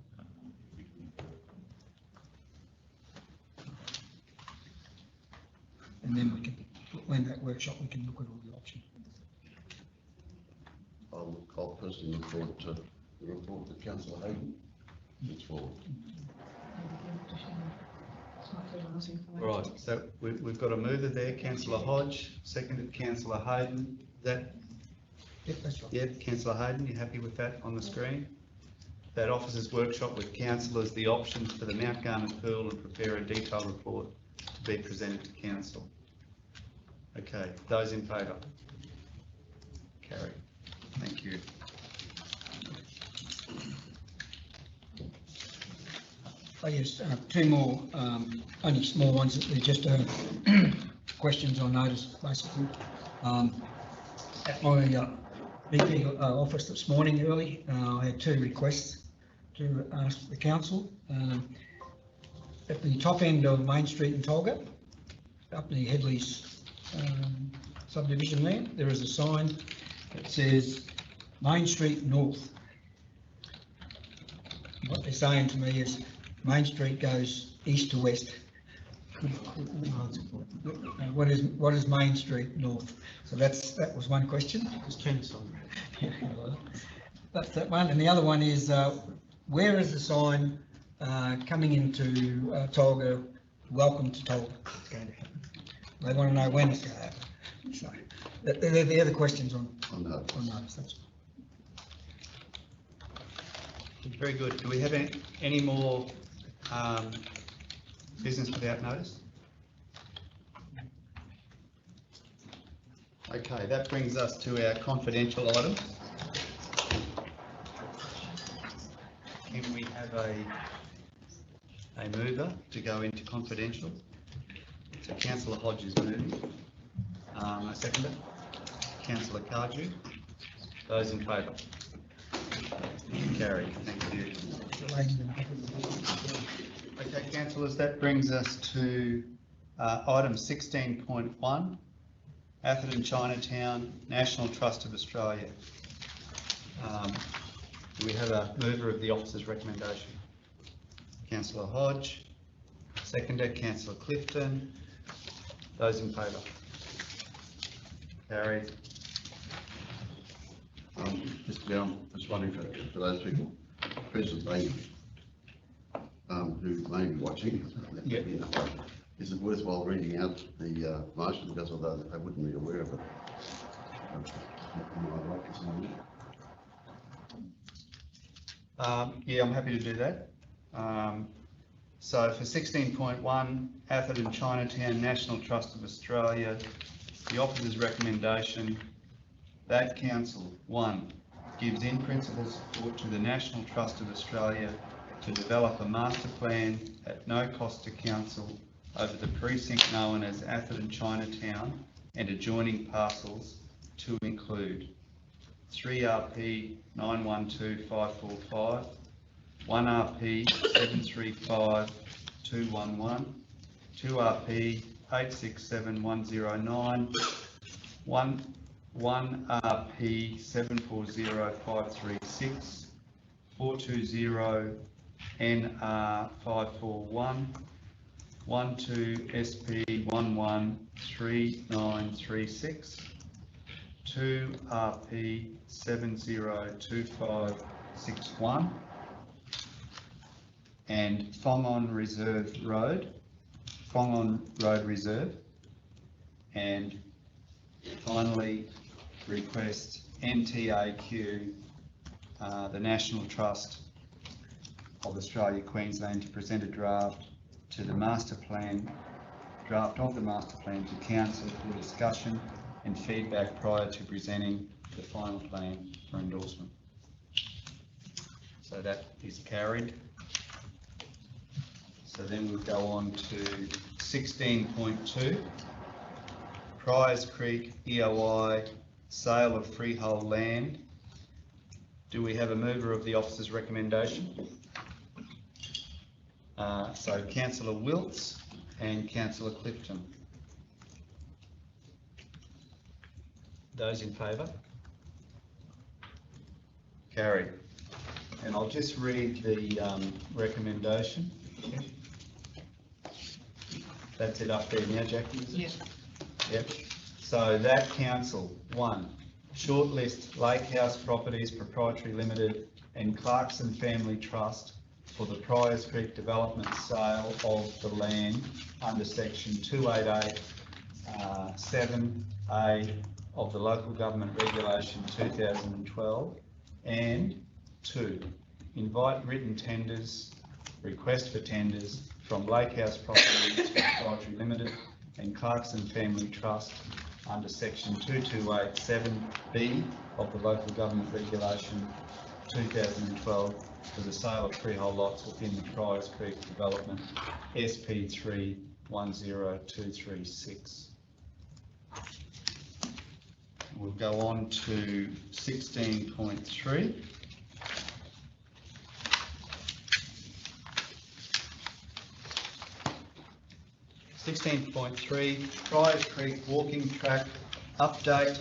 And then we can, when that workshop, we can look at all the options. I'll personally look forward to the report that Councillor Hayden puts forward. Right, so we've got a mover there, Councillor Hodge, seconded Councillor Hayden. Is that? Yep, that's right. Yep, Councillor Hayden, you happy with that on the screen? That officers workshop with councillors the options for the Mount Garnet pool and prepare a detailed report to be presented to council. Okay, those in favour? Carried. Thank you. I guess 2 more, only small ones. They're just questions on notice, basically. At my BP office this morning early, I had 2 requests to ask the council. At the top end of Main Street in Tolga, up near Headley's subdivision there is a sign that says Main Street North. What they're saying to me is Main Street goes east to west. What is Main Street North? So that was one question. Just turn this on. That's that one. And the other one is where is the sign coming into Tolga? Welcome to Tolga. It's going to happen. They want to know when it's going to happen. So they're the other questions on notice. That's very good. Do we have any more business without notice? Okay, that brings us to our confidential items. Can we have a mover to go into confidential? So Councillor Hodge is moving. A seconder? Councillor Cardew. Those in favour? Carried. Thank you. Okay, councillors, that brings us to item 16.1, Atherton Chinatown National Trust of Australia. Do we have a mover of the officer's recommendation? Councillor Hodge, seconder, Councillor Clifton. Those in favour? Carried. Mr. Mayor, I'm just wondering for those people present, who may be watching, is it worthwhile reading out the motion, because although they wouldn't be aware of it? Yeah, I'm happy to do that. So for 16.1, Atherton Chinatown National Trust of Australia, the officer's recommendation that council, 1, gives in principle support to the National Trust of Australia to develop a master plan at no cost to council over the precinct known as Atherton Chinatown and adjoining parcels to include 3RP 912545, 1RP 735211, 2RP 867109, 1RP 740536, 420 NR 541, 12 SP 113936, 2 RP 702561, and Fongon Road Reserve, and finally request NTAQ, the National Trust of Australia Queensland, to present a draft of the master plan to council for discussion and feedback prior to presenting the final plan for endorsement. So that is carried. So then we'll go on to 16.2, Priors Creek EOI sale of freehold land. Do we have a mover of the officer's recommendation? So Councillor Wilts and Councillor Clifton. Those in favour? Carried. And I'll just read the recommendation. That's it up there now, Jackie, is it? Yes. Yep. So that council, 1, shortlist Lake House Properties Proprietary Limited and Clarkson Family Trust for the Priors Creek development sale of the land under section 288 7A of the Local Government Regulation 2012, and 2, invite written tenders, request for tenders from Lake House Properties Proprietary Limited and Clarkson Family Trust under section 2287B of the Local Government Regulation 2012 for the sale of freehold lots within the Priors Creek development SP3 10236. We'll go on to 16.3. Priors Creek walking track update.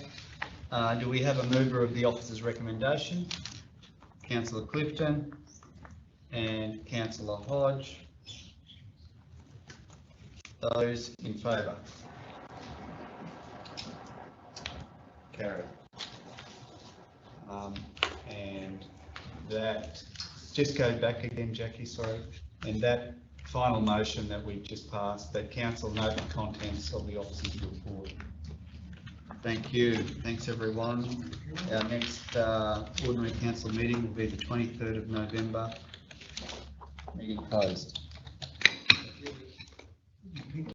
Do we have a mover of the officer's recommendation? Councillor Clifton and Councillor Hodge. Those in favour? Carried. And that, just go back again, Jackie, sorry. And that final motion that we just passed, that council note the contents of the officer's report. Thank you. Thanks, everyone. Our next ordinary council meeting will be the 23rd of November. Meeting closed.